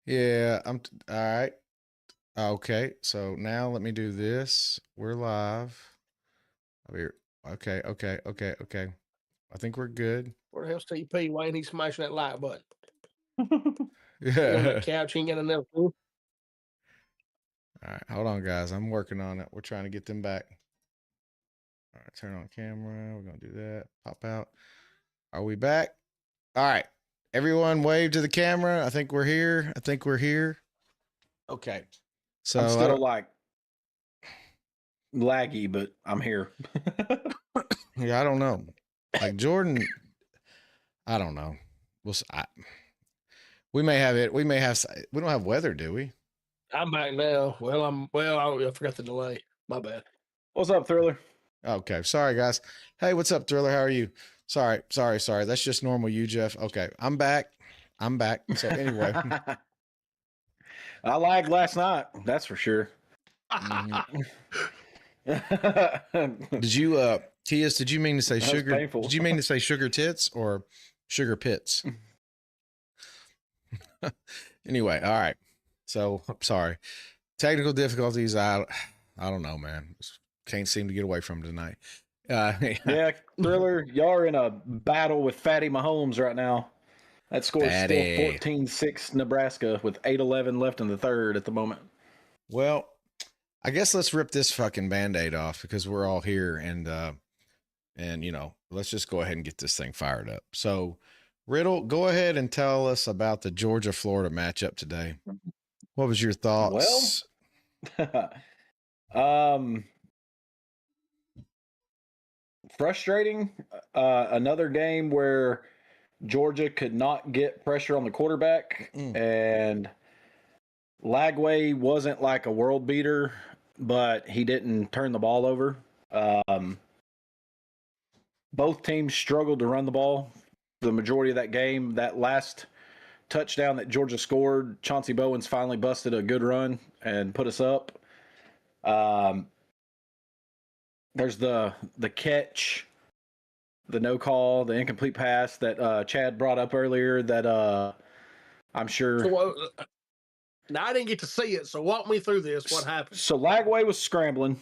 Yeah, all right. Okay, so now let me do this. We're live. Okay. I think we're good. Where the hell's TP? Why ain't he smashing that like button? He on Yeah. that couch, he ain't got enough room. All right, hold on, guys. I'm working on it. We're trying to get them back. All right, turn on camera. We're gonna do that. Pop out. Are we back? All right. Everyone wave to the camera. I think we're here. Okay. So I'm still like laggy, but I'm here. Yeah, I don't know. Like Jordan, I don't know. We may have it. We don't have weather, do we? I'm back now. I forgot the delay. My bad. What's up, Thriller? Okay. Sorry, guys. Hey, what's up, Thriller? How are you? Sorry. That's just normal you, Jeff. Okay. I'm back. So anyway. I lagged last night. That's for sure. Did you, Tias, did you mean to say That sugar? was painful. Did you mean to say sugar tits or sugar pits? Anyway, all right. So I'm sorry. Technical difficulties. I don't know, man. Can't seem to get away from tonight. Yeah, Thriller, y'all are in a battle with Fatty Mahomes right now. That score is still 14-6 Nebraska with 8:11 left in the third at the moment. Well, I guess let's rip this fucking Band-Aid off because we're all here and let's just go ahead and get this thing fired up. So, Riddle, go ahead and tell us about the Georgia-Florida matchup today. What was your thoughts? Well, frustrating. Another game where Georgia could not get pressure on the quarterback, and Lagway wasn't like a world beater, but he didn't turn the ball over. Both teams struggled to run the ball for the majority of that game. That last touchdown that Georgia scored, Chauncey Bowens finally busted a good run and put us up. There's the catch, the no call, the incomplete pass that Chad brought up earlier that I'm sure. So, now, I didn't get to see it, so walk me through this. What happened? So Lagway was scrambling,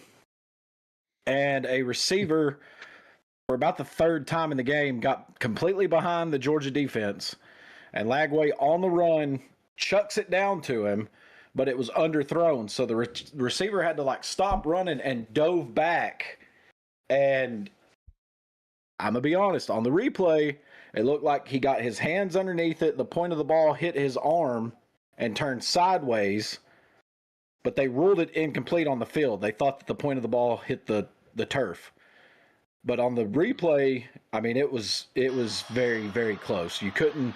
and a receiver, for about the third time in the game, got completely behind the Georgia defense, and Lagway on the run chucks it down to him, but it was underthrown, so the receiver had to like stop running and dove back. And I'm going to be honest, on the replay, it looked like he got his hands underneath it. The point of the ball hit his arm and turned sideways, but they ruled it incomplete on the field. They thought that the point of the ball hit the turf. But on the replay, I mean, it was very, very close. You couldn't.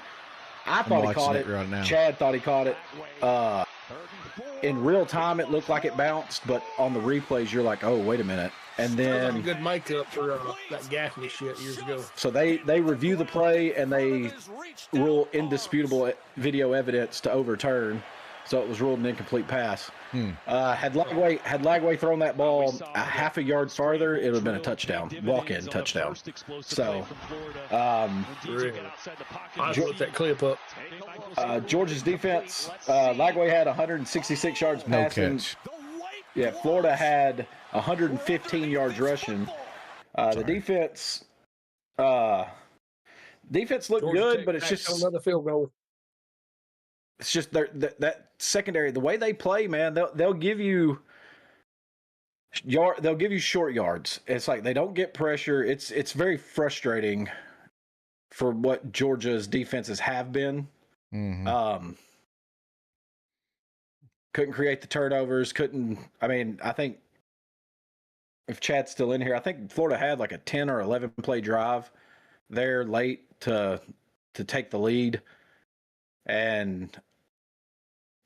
I thought he caught it. Right now. Chad thought he caught it. In real time, it looked like it bounced, but on the replays, you're like, oh, wait a minute. And then a good makeup for that Gaffney shit years ago. So they review the play and they rule indisputable video evidence to overturn. So it was ruled an incomplete pass. Had Lagway thrown that ball a half a yard farther, it would have been a touchdown, walk-in touchdown. So, I looked that clip up. Georgia's defense, Lagway had 166 yards passing. No catch. Yeah, Florida had 115 yards rushing. The defense looked Georgia good, Tech but it's just another field goal. It's just that secondary, the way they play, man. They'll give you short yards. It's like they don't get pressure. It's very frustrating for what Georgia's defenses have been. Couldn't create the turnovers. I think if Chad's still in here, I think Florida had like a 10 or 11 play drive there late to take the lead. And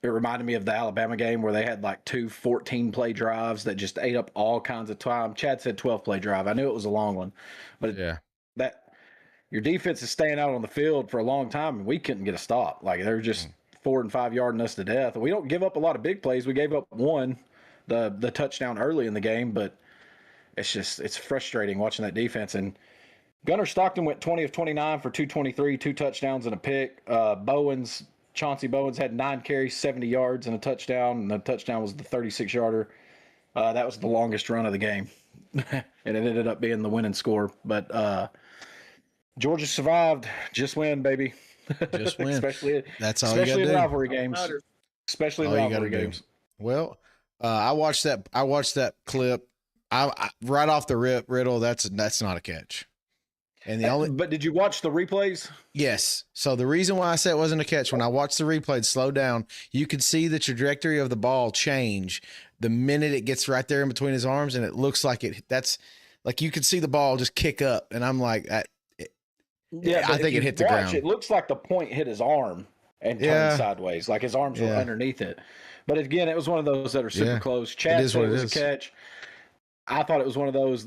it reminded me of the Alabama game where they had like 2 14-play drives that just ate up all kinds of time. Chad said 12-play drive. I knew it was a long one. But that your defense is staying out on the field for a long time, and we couldn't get a stop. Like, they're just 4 and 5 yarding us to death. And we don't give up a lot of big plays. We gave up one, the touchdown early in the game, but it's frustrating watching that defense. And Gunnar Stockton went 20 of 29 for 223, 2 touchdowns and a pick. Bowens Chauncey Bowens had 9 carries, 70 yards, and a touchdown. And the touchdown was the 36-yarder. That was the longest run of the game. And it ended up being the winning score. But Georgia survived. Just win, baby. Just win. That's all especially you got to in do. rivalry games. Especially in rivalry games. Well, I watched that clip. I right off the rip, Riddle. That's not a catch. And But did you watch the replays? Yes. So the reason why I said it wasn't a catch, when I watched the replay slow down, you could see the trajectory of the ball change the minute it gets right there in between his arms, and it looks like that's like you could see the ball just kick up, and I'm like, I think it hit the ground. It looks like the point hit his arm and turned sideways, like his arms were underneath it. But again, it was one of those that are super close. Chad said it was a catch. I thought it was one of those.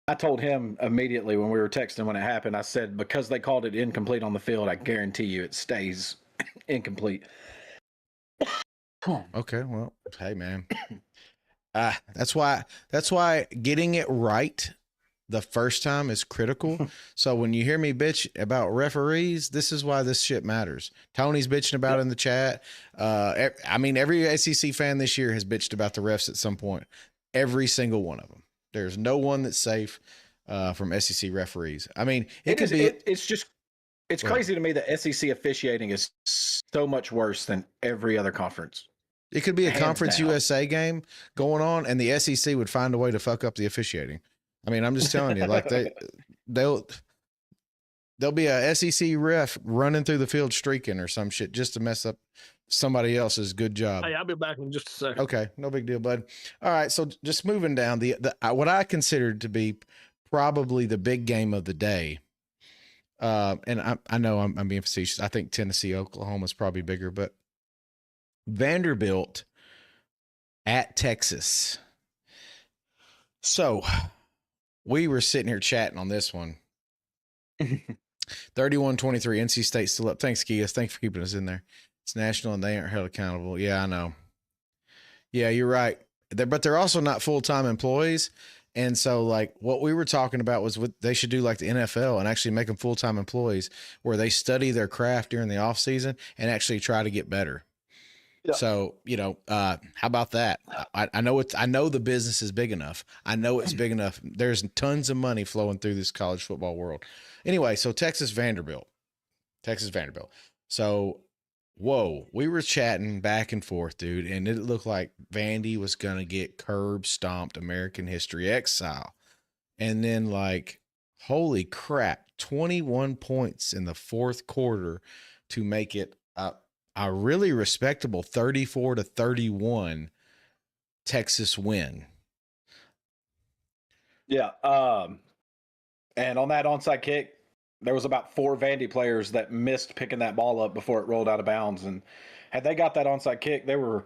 I told him immediately when we were texting when it happened, I said, because they called it incomplete on the field, I guarantee you it stays incomplete. Okay, well, hey, man. That's why getting it right the first time is critical. So when you hear me bitch about referees, this is why this shit matters. Tony's bitching about it in the chat. I mean, every SEC fan this year has bitched about the refs at some point. Every single one of them. There's no one that's safe from SEC referees. I mean, it's crazy to me that SEC officiating is so much worse than every other conference. It could be a Conference USA game going on, and the SEC would find a way to fuck up the officiating. I mean, I'm just telling you, like there'll be a SEC ref running through the field streaking or some shit just to mess up somebody else's good job. Hey, I'll be back in just a second. Okay, no big deal, bud. All right, so just moving down the what I considered to be probably the big game of the day. And I know I'm being facetious. I think Tennessee, Oklahoma is probably bigger, but Vanderbilt at Texas. So we were sitting here chatting on this one. 31-23, NC State still up. Thanks, Kias. Thanks for keeping us in there. It's national and they aren't held accountable. Yeah, I know. Yeah, you're right. But they're also not full-time employees. And so, like, what we were talking about was what they should do like the NFL and actually make them full-time employees where they study their craft during the off season and actually try to get better. Yeah. So, how about that? I know the business is big enough. I know it's big enough. There's tons of money flowing through this college football world. Anyway, so Texas Vanderbilt. So, whoa, we were chatting back and forth, dude, and it looked like Vandy was going to get curb stomped American history exile. And then, like, holy crap, 21 points in the fourth quarter to make it a really respectable 34-31 Texas win. Yeah. And on that onside kick, there was about 4 Vandy players that missed picking that ball up before it rolled out of bounds. And had they got that onside kick, they were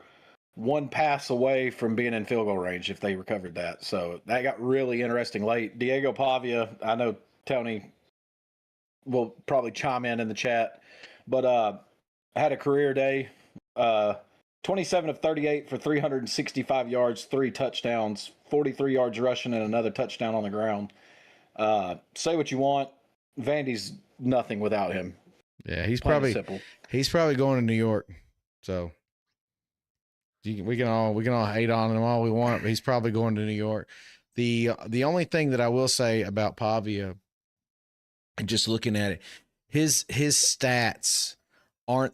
one pass away from being in field goal range if they recovered that. So that got really interesting late. Diego Pavia, I know Tony will probably chime in the chat, but had a career day, 27 of 38 for 365 yards, 3 touchdowns, 43 yards rushing, and another touchdown on the ground. Say what you want, Vandy's nothing without him. Yeah, he's probably going to New York. So we can all hate on him all we want, but he's probably going to New York. The only thing that I will say about Pavia, and just looking at it, his stats aren't.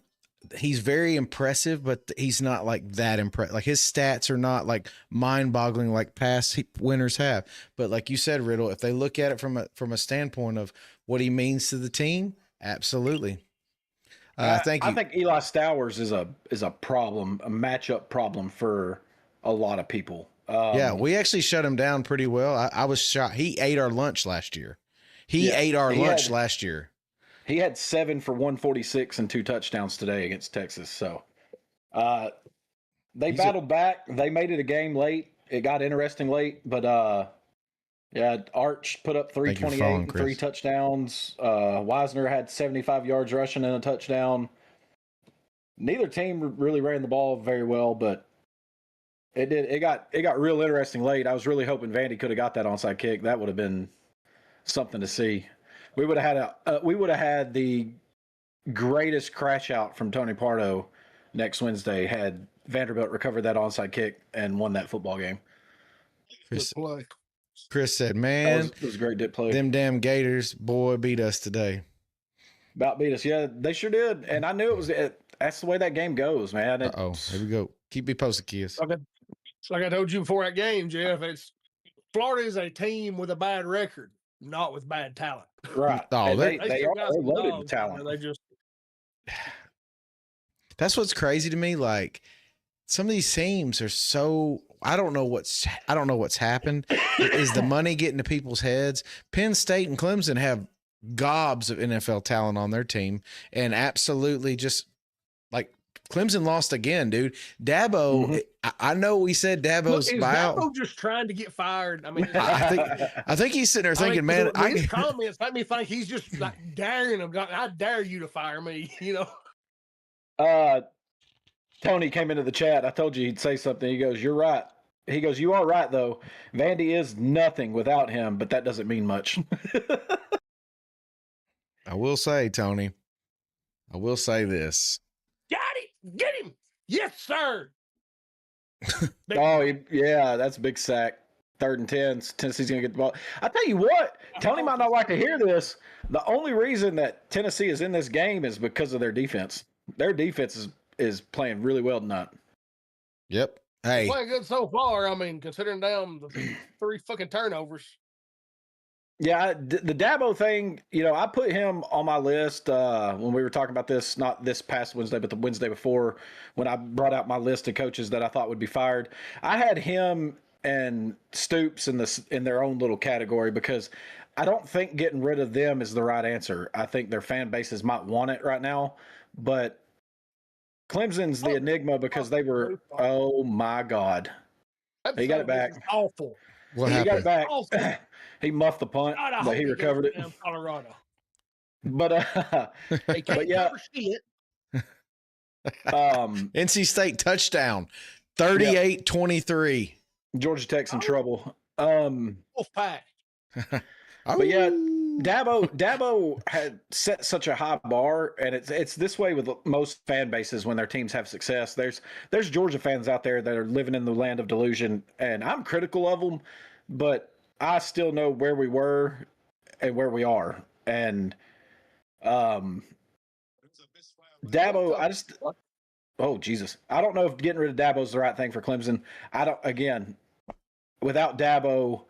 He's very impressive, but he's not like that impressive. Like his stats are not like mind-boggling like past winners have. But like you said, Riddle, if they look at it from a standpoint of what he means to the team, absolutely. Thank you. I think Eli Stowers is a problem, a matchup problem for a lot of people. Yeah, we actually shut him down pretty well. I was shocked. He ate our lunch last year. He had last year. He had 7 for 146 and 2 touchdowns today against Texas. So they battled back. They made it a game late. It got interesting late, but Arch put up 328 and 3 touchdowns. Wisner had 75 yards rushing and a touchdown. Neither team really ran the ball very well, but it got real interesting late. I was really hoping Vandy could have got that onside kick. That would have been something to see. We would have had the greatest crash out from Tony Pardo next Wednesday had Vanderbilt recovered that onside kick and won that football game. Good play. Chris said, That man, was a great dip play. them damn Gators, boy, beat us today. About beat us. Yeah, they sure did. And I knew it was that's the way that game goes, man. Uh-oh, here we go. Keep me posted, kids. Like I told you before that game, Jeff, Florida is a team with a bad record, not with bad talent. Right. Oh, they still are got some loaded dogs, with talent. They just That's what's crazy to me. Like, some of these teams are so I don't know what's happened. Is the money getting to people's heads? Penn State and Clemson have gobs of NFL talent on their team, and absolutely just like Clemson lost again, dude. Dabo, I know we said Dabo's buyout. Dabo just trying to get fired? I mean, I think he's sitting there thinking, man, his comments make me think he's just like daring him. I dare you to fire me, you know. Tony came into the chat. I told you he'd say something. He goes, "You're right." He goes, "You are right, though. Vandy is nothing without him, but that doesn't mean much." I will say, Tony, I will say this. Got it. Get him. Yes, sir. Yeah, that's a big sack. 3rd and 10. Tennessee's going to get the ball. I tell you what, Tony might not like to hear this. The only reason that Tennessee is in this game is because of their defense. Their defense is playing really well tonight. Yep. Hey. Playing good so far. I mean, considering down the 3 fucking turnovers. Yeah, the Dabo thing, I put him on my list when we were talking about this, not this past Wednesday, but the Wednesday before, when I brought out my list of coaches that I thought would be fired. I had him and Stoops in their own little category because I don't think getting rid of them is the right answer. I think their fan bases might want it right now, but Clemson's the enigma because they were, oh my God. He got it back. Awful. What happened? He got it back. He muffed the punt, but he recovered it. Colorado. But they can't cover shit. NC State touchdown, 38-23. Georgia Tech's in trouble. Wolfpack. But yeah, Dabo had set such a high bar, and it's this way with most fan bases when their teams have success. There's Georgia fans out there that are living in the land of delusion, and I'm critical of them, but I still know where we were and where we are. And Dabo, oh Jesus, I don't know if getting rid of Dabo is the right thing for Clemson. Without Dabo,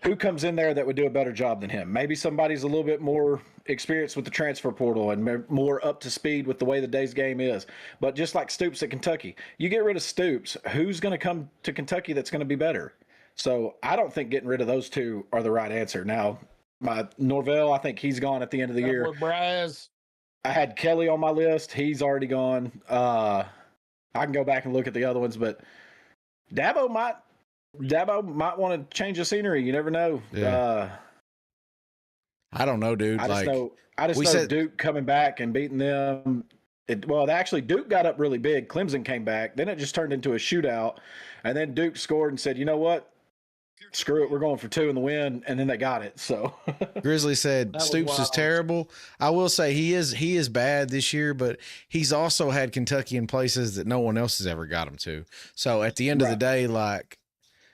who comes in there that would do a better job than him? Maybe somebody's a little bit more experienced with the transfer portal and more up to speed with the way the day's game is. But just like Stoops at Kentucky, you get rid of Stoops, who's going to come to Kentucky that's going to be better? So I don't think getting rid of those two are the right answer. Now, my Norvell, I think he's gone at the end of the year. Braz. I had Kelly on my list. He's already gone. I can go back and look at the other ones, but Dabo might want to change the scenery. You never know. Yeah. I don't know, dude. I just know Duke coming back and beating them. Actually, Duke got up really big. Clemson came back. Then it just turned into a shootout. And then Duke scored and said, you know what? Screw it. We're going for 2 in the win. And then they got it. So Grizzly said Stoops is terrible. I will say he is bad this year, but he's also had Kentucky in places that no one else has ever got him to. So at the end of the day, like,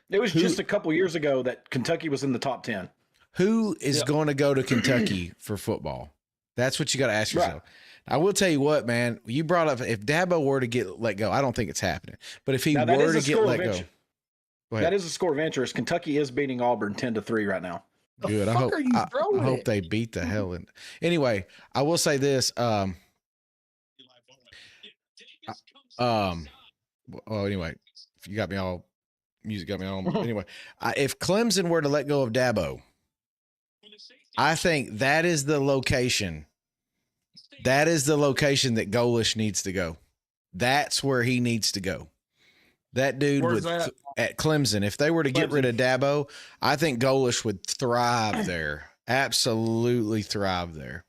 it was just a couple years ago that Kentucky was in the top 10. Who is going to go to Kentucky for football? That's what you got to ask yourself. Right. I will tell you what, man. You brought up if Dabo were to get let go, I don't think it's happening. But if he were to get let go, that is a score of interest. Kentucky is beating Auburn 10-3 right now. Good. I hope they beat the hell in. Anyway, I will say this. Well, anyway, if you got me all. Music got me on. Anyway, if Clemson were to let go of Dabo, I think that is the location. That is the location that Golish needs to go. That's where he needs to go. That dude at Clemson, if they were to get rid of Dabo, I think Golish would thrive there. Absolutely thrive there.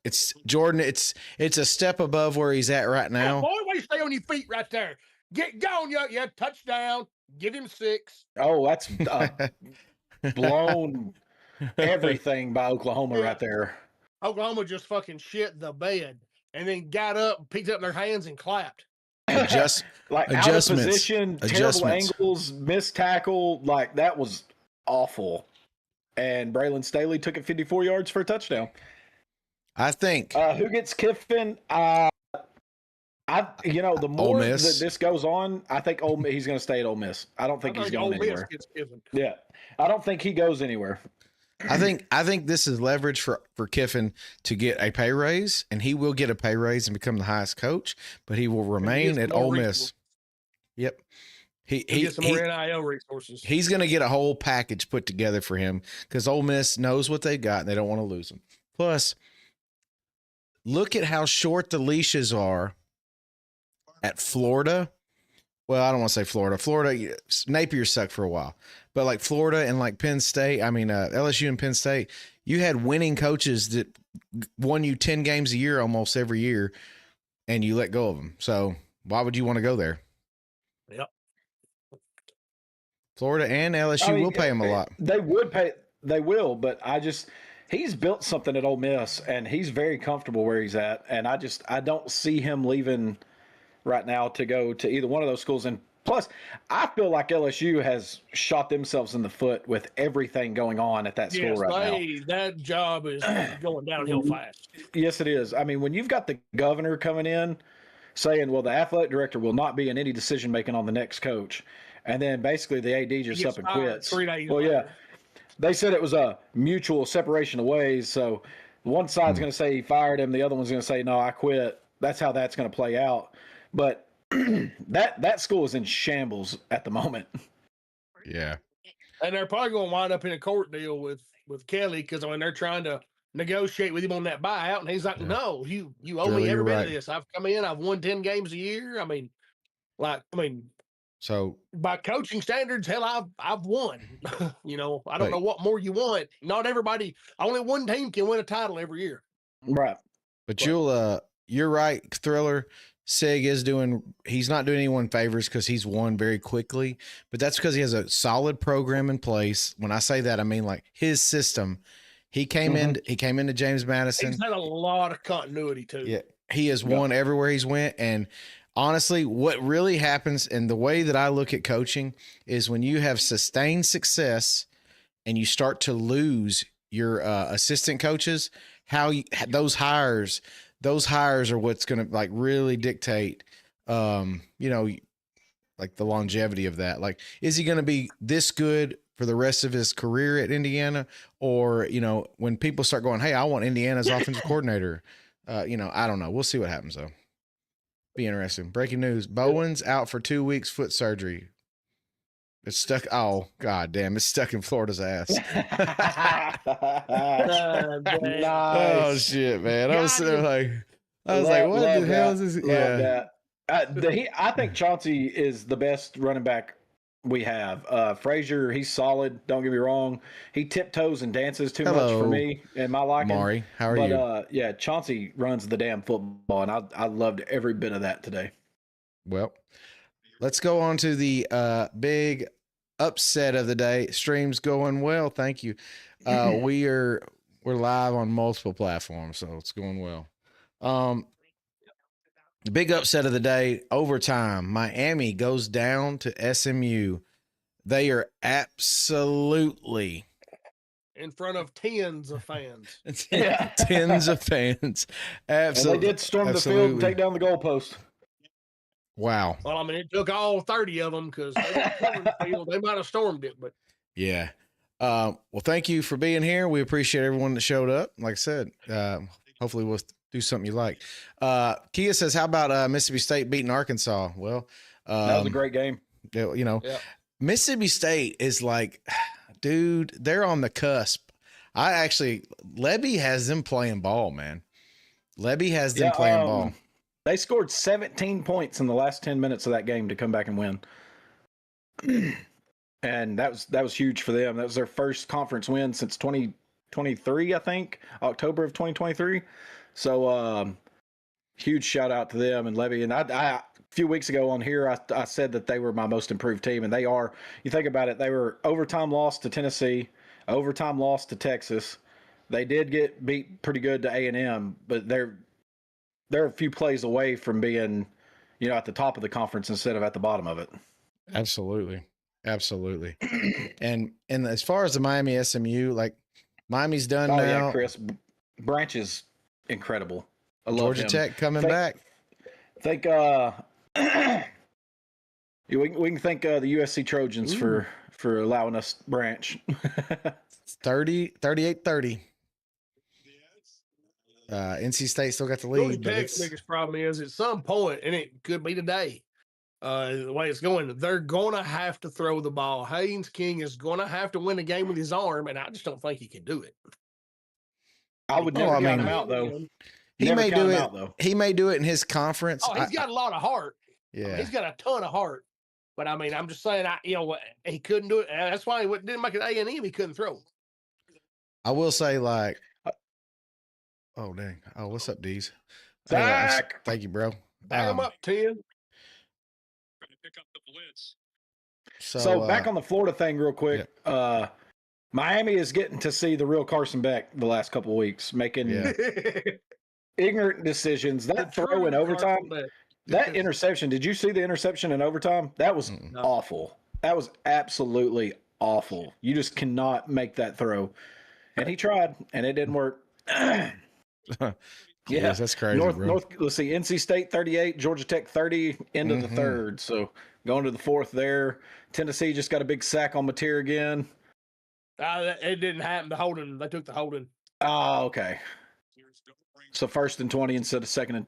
It's Jordan. It's a step above where he's at right now. Boy, why you stay on your feet right there? Get going, yeah, touchdown. Give him 6. Oh, that's blown everything by Oklahoma right there. Oklahoma just fucking shit the bed and then got up, picked up their hands, and clapped. Like out of position, terrible angles, missed tackle. Like that was awful. And Braylon Staley took it 54 yards for a touchdown. I think. Who gets Kiffin? The more that this goes on, I think he's going to stay at Ole Miss. I don't think he's going anywhere. Yeah, I don't think he goes anywhere. I think this is leverage for Kiffin to get a pay raise, and he will get a pay raise and become the highest coach, but he will remain at Ole Miss. Yep. He get some more NIL resources. He's going to get a whole package put together for him because Ole Miss knows what they got and they don't want to lose him. Plus, look at how short the leashes are at Florida. Well, I don't want to say Florida. Florida, Napier sucked for a while. But like Florida and like Penn State, LSU and Penn State, you had winning coaches that won you 10 games a year almost every year, and you let go of them. So why would you want to go there? Yep. Florida and LSU will pay him a lot. They would pay. They will, but he's built something at Ole Miss, and he's very comfortable where he's at. And I don't see him leaving right now to go to either one of those schools. And plus, I feel like LSU has shot themselves in the foot with everything going on at that school right now. That job is going downhill fast. Yes, it is. I mean, when you've got the governor coming in saying, well, the athletic director will not be in any decision making on the next coach. And then basically the AD just up and quits. 3 days well, later. Yeah. They said it was a mutual separation of ways. So one side's going to say he fired him. The other one's going to say, no, I quit. That's how that's going to play out. But that school is in shambles at the moment. Yeah. And they're probably going to wind up in a court deal with Kelly because they're trying to negotiate with him on that buyout. And he's like, no, you owe me every bit of this. I've come in, I've won 10 games a year. So by coaching standards, hell, I've won. I don't know what more you want. Not everybody, only one team can win a title every year. Right. But you're right, Thriller. Sig he's not doing anyone favors because he's won very quickly, but that's because he has a solid program in place. When I say that, I mean like his system. He came into James Madison. He's had a lot of continuity too. Yeah. He has won everywhere he's went. And honestly, what really happens, and the way that I look at coaching, is when you have sustained success and you start to lose your assistant coaches, those hires are what's going to like really dictate, like the longevity of that. Like, is he going to be this good for the rest of his career at Indiana? Or, when people start going, hey, I want Indiana's offensive coordinator, I don't know. We'll see what happens though. Be interesting. Breaking news. Bowen's out for 2 weeks, foot surgery. It's stuck. Oh, God damn. It's stuck in Florida's ass. Nice. Oh, shit, man. I was sitting there like, what the hell is this? Yeah. I think Chauncey is the best running back we have. Frazier, he's solid. Don't get me wrong. He tiptoes and dances too much for me and my liking. Maury, how are you? Yeah, Chauncey runs the damn football, and I loved every bit of that today. Well, let's go on to the big upset of the day. Stream's going well. Thank you. We're live on multiple platforms, so it's going well. The big upset of the day, overtime. Miami goes down to SMU. They are absolutely in front of tens of fans. Tens of fans. Absolutely. And they did storm the field and take down the goalpost. Wow. Well, it took all 30 of them because they might have stormed it, but yeah. Well, thank you for being here. We appreciate everyone that showed up. Like I said, hopefully we'll do something you like. Kia says, how about Mississippi State beating Arkansas? Well, that was a great game. Mississippi State is like, dude, they're on the cusp. Lebby has them playing ball, man. Lebby has them playing ball. They scored 17 points in the last 10 minutes of that game to come back and win. And that was huge for them. That was their first conference win since 2023, I think, October of 2023. So huge shout out to them and Lebby. And I a few weeks ago on here, I said that they were my most improved team, and they are. You think about it, they were overtime loss to Tennessee, overtime loss to Texas, They did get beat pretty good to A&M, but they're a few plays away from being, at the top of the conference instead of at the bottom of it. Absolutely. and as far as the Miami SMU, like Miami's done now. Yeah, Chris Branch is incredible. I love Georgia him. Tech coming back. We can thank the USC Trojans for allowing us Branch. 38-30. NC State still got the lead. Georgia Tech's biggest problem is at some point, and it could be today, the way it's going, they're going to have to throw the ball. Haynes King is going to have to win the game with his arm, and I just don't think he can do it. I would never count him out, though. He may do it. He may do it in his conference. Oh, he's got a lot of heart. Yeah, he's got a ton of heart. But I mean, I'm just saying, he couldn't do it. That's why he didn't make it A&M. He couldn't throw. I will say, like, oh dang, oh what's up, Deez? Zach, thank you, bro. Back him up 10. Pick up the blitz. So back on the Florida thing, real quick. Yeah. Miami is getting to see the real Carson Beck the last couple of weeks, making ignorant decisions. That throw in overtime, that interception. Did you see the interception in overtime? That was awful. That was absolutely awful. You just cannot make that throw. And he tried, and it didn't work. Yes, that's crazy. Let's see, NC State 38, Georgia Tech 30, end of the third. So going to the fourth there. Tennessee just got a big sack on Napier again. It didn't happen. They took the holding. Oh, okay. So 1st and 20 instead of 2nd and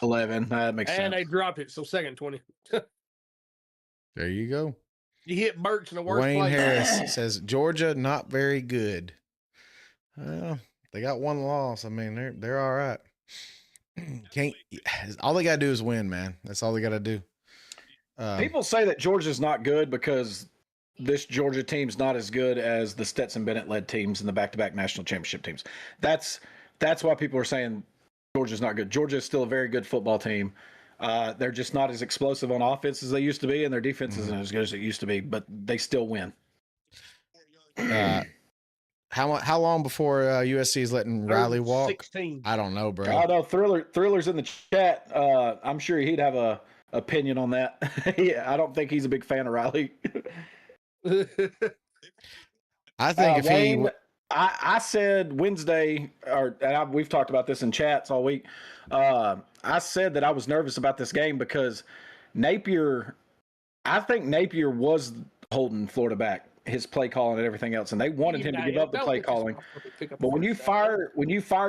11. That makes sense. And they dropped it, so 2nd and 20. There you go. You hit Burks in the worst Wayne place. Harris says Georgia not very good. Well, they got one loss. I mean, they're all right. All they got to do is win, man. That's all they got to do. People say that Georgia's not good because this Georgia team's not as good as the Stetson Bennett-led teams and the back-to-back national championship teams. That's why people are saying Georgia's not good. Georgia is still a very good football team. They're just not as explosive on offense as they used to be, and their defense isn't as good as it used to be, but they still win. How long before USC is letting Riley walk? 16. I don't know, bro. I know Thriller's in the chat. I'm sure he'd have a opinion on that. I don't think he's a big fan of Riley. I think if I said Wednesday, we've talked about this in chats all week. I said that I was nervous about this game because Napier was holding Florida back, his play calling and everything else, and they wanted him to give up the play calling. But when you fire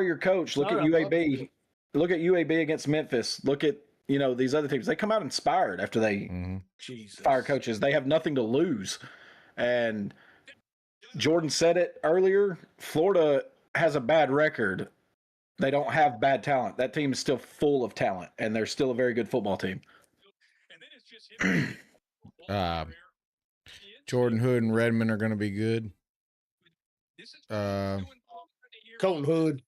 your coach, look at UAB. Look at UAB against Memphis. Look at these other teams. They come out inspired after they fire coaches. They have nothing to lose. And Jordan said it earlier. Florida has a bad record. They don't have bad talent. That team is still full of talent, and they're still a very good football team. Jordan Hood and Redmond are going to be good. Colton Hood.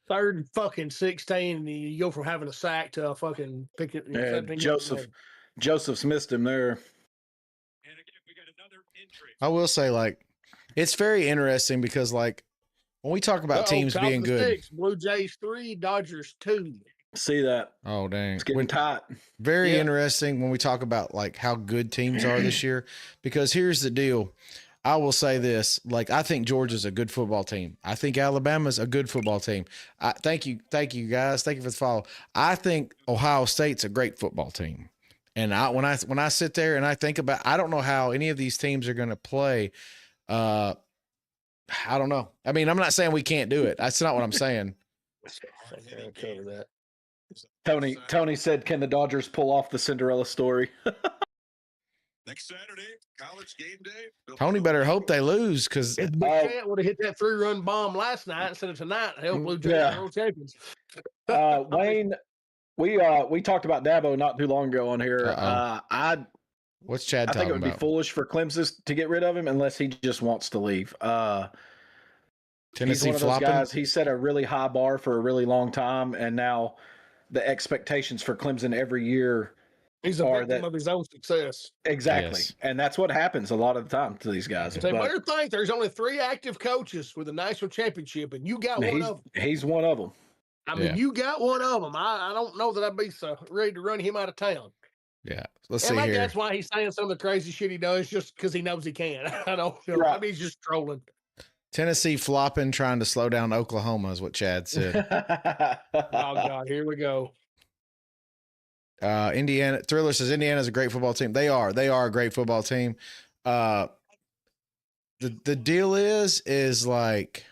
3rd and fucking 16, and you go from having a sack to a fucking pick it. Joseph's missed him there. I will say, like, it's very interesting because, like, when we talk about teams being good, Blue Jays 3, Dodgers 2. See that? Oh, dang. It's getting tight. Very interesting when we talk about, like, how good teams are this year. Because here's the deal. I will say this. Like, I think Georgia's a good football team. I think Alabama's a good football team. Thank you, guys. Thank you for the follow. I think Ohio State's a great football team. And when I sit there and I think about, I don't know how any of these teams are going to play. I don't know. I mean, I'm not saying we can't do it. That's not what I'm saying. Tony said, "Can the Dodgers pull off the Cinderella story?" Next Saturday, college game day. Tony better hope they lose because Bouchette would have hit that 3-run bomb last night instead of tonight. Hell, Blue Jays world champions. Wayne, we talked about Dabo not too long ago on here. What's Chad talking about? I think it would be foolish for Clemson to get rid of him unless he just wants to leave. Tennessee he's one of those guys. He set a really high bar for a really long time, and now the expectations for Clemson every year He's a Or victim that- of his own success. Exactly. Yes. And that's what happens a lot of the time to these guys. They But better think there's only 3 active coaches with a national championship, and you got one of them. he's one of them. I mean, Yeah. you got one of them. I don't know that I'd be so ready to run him out of town. Yeah. Let's And see I here. guess why he's saying some of the crazy shit he does just because he knows he can. I don't know. Right. I mean, he's just trolling. Tennessee flopping, trying to slow down Oklahoma is what Chad said. Oh, God. Here we go. Indiana Thriller says Indiana's a great football team. They are a great football team. The deal is like,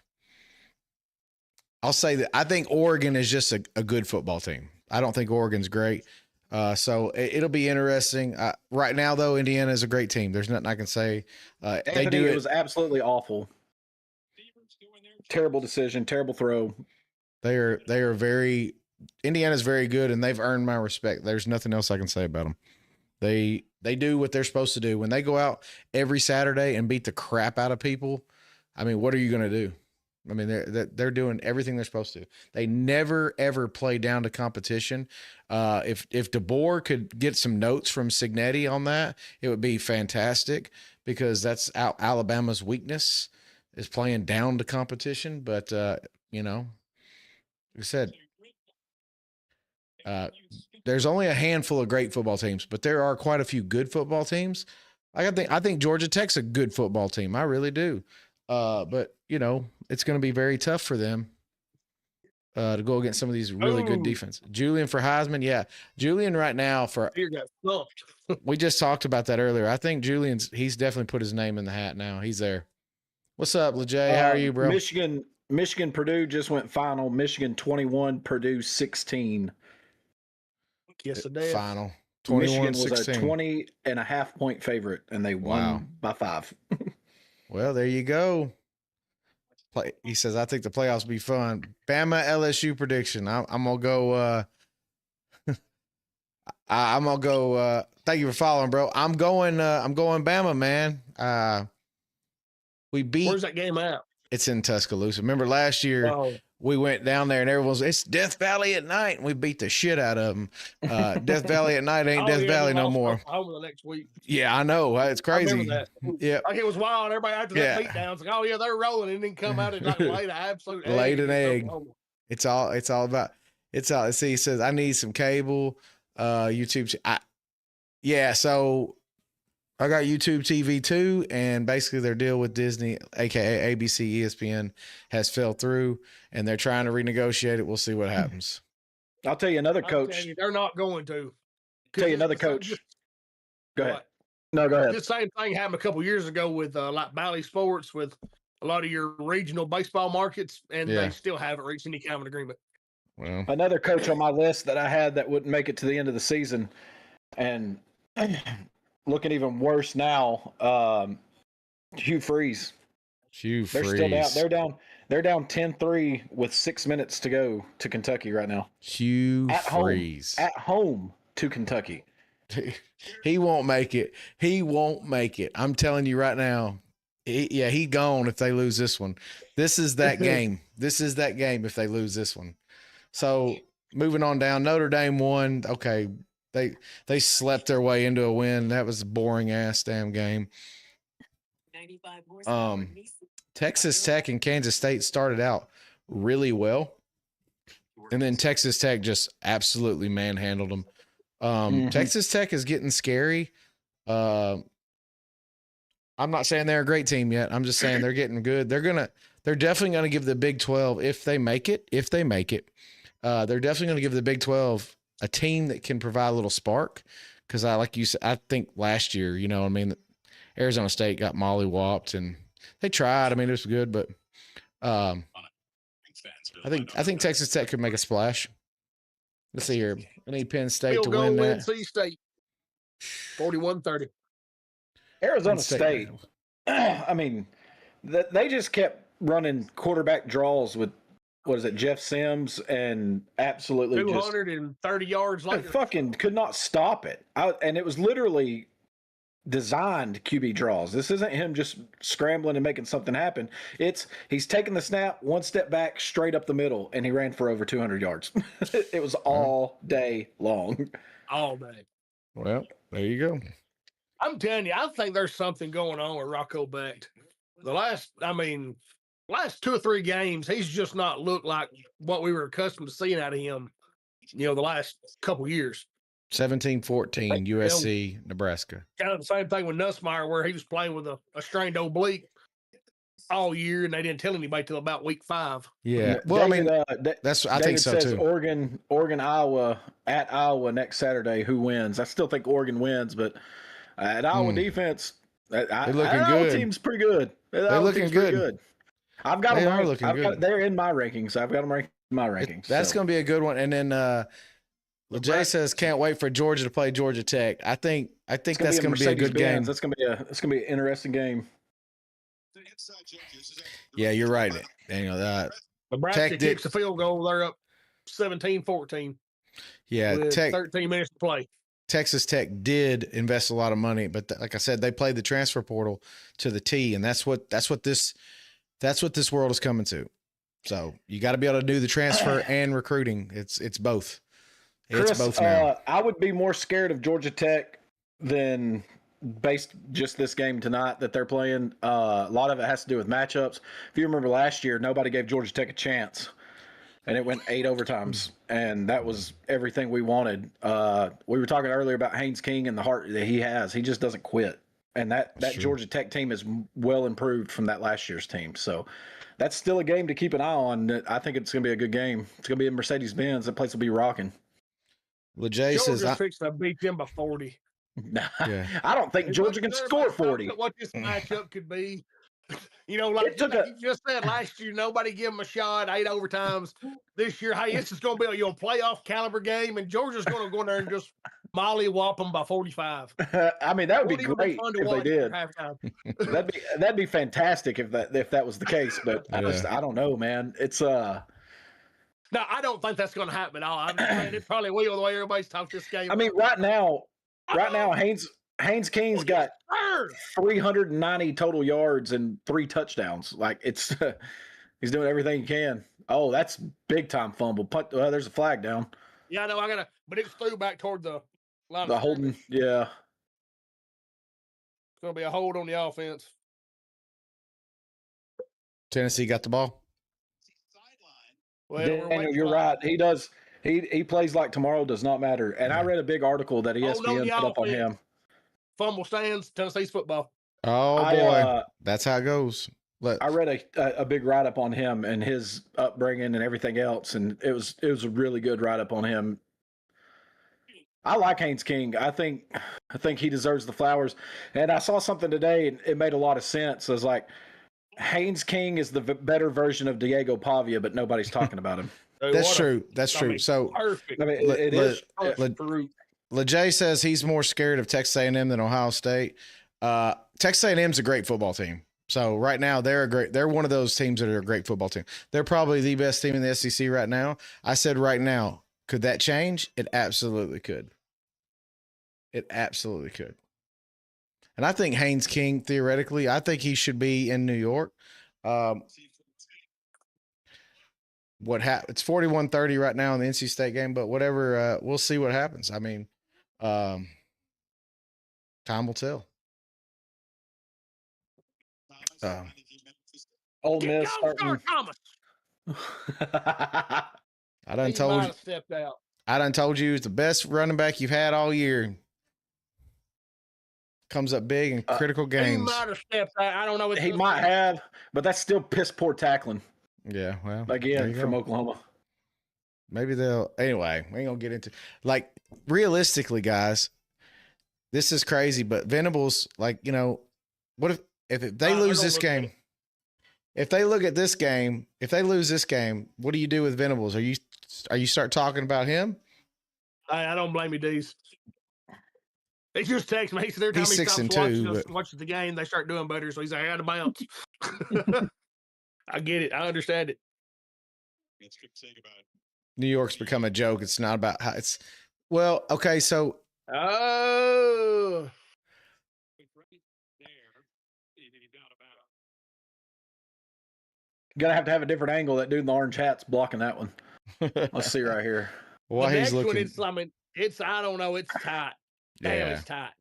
I'll say that I think Oregon is just a good football team. I don't think Oregon's great. So it'll be interesting. Right now though, Indiana is a great team. There's nothing I can say. Anthony, They do it was absolutely awful. Terrible decision, terrible throw. They are very Indiana's very good, and they've earned my respect. There's nothing else I can say about them. They do what they're supposed to do. When they go out every Saturday and beat the crap out of people, I mean, what are you going to do? I mean, they're doing everything they're supposed to. They never ever play down to competition. If DeBoer could get some notes from Cignetti on that, it would be fantastic, because that's Alabama's weakness, is playing down to competition. But you know, like I said, there's only a handful of great football teams, but there are quite a few good football teams. I think Georgia Tech's a good football team. I really do. But you know, it's going to be very tough for them to go against some of these really good defense. Julian for Heisman. Yeah. Julian right now Here got stumped. we just talked about that earlier. I think he's definitely put his name in the hat now. He's there. What's up, LeJay? How are you, bro? Michigan, Purdue just went final. Michigan 21, Purdue 16. Kiss of death. Final. Michigan was 21-16. a 20.5 point favorite, and they won by 5. Well, there you go. He says, I think the playoffs will be fun. Bama LSU prediction. I'm gonna go. I'm gonna go. Thank you for following, bro. I'm going Bama, man. We beat. Where's that game at? It's in Tuscaloosa. Remember last year we went down there and everyone's, it's Death Valley at night, and we beat the shit out of them. Death Valley at night ain't Death Valley no more. Over the next week. Yeah, I know. It's crazy. Yeah, like it was wild. Everybody after that beatdown, it's like, oh yeah, they're rolling, and then come out and like laid an absolute laid an egg. It's all about. It's all. See, he says I need some cable, YouTube. Yeah, so I got YouTube TV too, and basically their deal with Disney, aka ABC, ESPN, has fell through, and they're trying to renegotiate it. We'll see what happens. I'll tell you another coach. They're not going to. Tell you another coach. Go ahead. What? No, go ahead. The same thing happened a couple years ago with like Bally Sports, with a lot of your regional baseball markets, and they still haven't reached any kind of an agreement. Well, another coach on my list that I had that wouldn't make it to the end of the season, and looking even worse now, Hugh Freeze. Hugh They're Freeze. still down. They're down 10-3 with 6 minutes to go to Kentucky right now. Hugh Freeze. At home to Kentucky. He won't make it. He won't make it. I'm telling you right now. He's gone if they lose this one. This is that game. This is that game if they lose this one. So moving on down, Notre Dame won. Okay, they slept their way into a win. That was a boring ass damn game. Texas Tech and Kansas State started out really well, and then Texas Tech just absolutely manhandled them. Texas Tech is getting scary. I'm not saying they're a great team yet. I'm just saying they're getting good. They're definitely going to give the Big 12, if they make it, they're definitely going to give the Big 12 a team that can provide a little spark. Because like you said, I think last year, you know, I mean, Arizona State got mollywopped and they tried. I mean, it was good, but I think Texas Tech could make a splash. Let's see here. I need Penn State to win that. NC State 41-30. Arizona State. I mean, they just kept running quarterback draws with, what is it, Jeff Sims, and absolutely 230 yards later. Fucking could not stop it. And it was literally designed QB draws. This isn't him just scrambling and making something happen. He's taking the snap, one step back, straight up the middle, and he ran for over 200 yards. It was all day long. All day. Well, there you go. I'm telling you, I think there's something going on with Rocco Becht. Last 2 or 3 games, he's just not looked like what we were accustomed to seeing out of him, the last couple years. 17-14 USC, Nebraska. Kind of the same thing with Nussmeier, where he was playing with a strained oblique all year, and they didn't tell anybody till about week 5. Yeah. Well, David, I mean, I think so says too. Oregon, Iowa at Iowa next Saturday. Who wins? I still think Oregon wins, but at Iowa defense, they're looking Iowa good. Team's pretty good. They're looking good. I've got them good. They're in my rankings. I've got them ranked in my rankings. That's going to be a good one. And then Jay says can't wait for Georgia to play Georgia Tech. I think that's going to be a good game. That's going to be an interesting game. Yeah, you're right. Nebraska kicks a field goal. They're up 17-14. Yeah, with Tech 13 minutes to play. Texas Tech did invest a lot of money, but like I said, they played the transfer portal to the T, and that's what this world is coming to. So you got to be able to do the transfer and recruiting. It's both. It's Chris, both now. I would be more scared of Georgia Tech than based just this game tonight that they're playing. A lot of it has to do with matchups. If you remember last year, nobody gave Georgia Tech a chance, and it went 8 overtimes, and that was everything we wanted. We were talking earlier about Haynes King and the heart that he has. He just doesn't quit, and that Georgia Tech team is well improved from that last year's team. So that's still a game to keep an eye on. I think it's going to be a good game. It's going to be in Mercedes-Benz. That place will be rocking. LeJay says Georgia's fixing to beat them by 40. Yeah. I don't think Georgia can score 40. What this matchup could be. Like you just said last year, nobody give them a shot, 8 overtimes. This year, hey, it's just going to be a playoff caliber game, and Georgia's going to go in there and just mollywop them by 45. I mean, that would be great if they did. That'd be fantastic if that was the case. But I don't know, man. It's No, I don't think that's going to happen at all. I'm saying it probably will the way everybody's talking this game. I mean, right now, Haynes King's got 390 total yards and 3 touchdowns. Like it's, he's doing everything he can. Oh, that's big time fumble. There's a flag down. Yeah, I know. But it's through back toward the line. The holding, yeah. It's going to be a hold on the offense. Tennessee got the ball. Well, Daniel, you're right. He does. He plays like tomorrow does not matter. And I read a big article that ESPN put up on him. Fumble stands, Tennessee's football. Oh boy, that's how it goes. I read a big write up on him and his upbringing and everything else, and it was a really good write up on him. I like Haynes King. I think he deserves the flowers. And I saw something today, and it made a lot of sense. It was like Haynes King is the better version of Diego Pavia, but nobody's talking about him. That's true. That's true. So perfect. I mean, it is. LeJay says he's more scared of Texas A&M than Ohio State. Texas A&M's a great football team. So right now they're one of those teams that are a great football team. They're probably the best team in the SEC right now. I said right now, could that change? It absolutely could. It absolutely could. And I think Haynes King, theoretically, I think he should be in New York. It's 41-30 right now in the NC State game, but whatever, we'll see what happens. I mean, time will tell. Ole Miss starting. I done told you it's the best running back you've had all year. Comes up big in critical games. He might have stepped out. I don't know. He might have, but that's still piss poor tackling. Yeah, well, again from Oklahoma. Maybe anyway, we ain't gonna get into realistically, guys. This is crazy, but Venables, what if they lose this game? If they look at this game, if they lose this game, what do you do with Venables? Are you start talking about him? I don't blame you, D's. They just text me. He said every time he's he 6-2, watches the game, they start doing better. So he's like, out of bounds. I get it. I understand it. New York's become a joke. It's not about how it's. Well, okay, so. Oh. Gonna have a different angle. That dude in the orange hat's blocking that one. Let's see right here. Well, the he's next looking. One, I don't know. It's tight. Damn, Yeah. it's tight.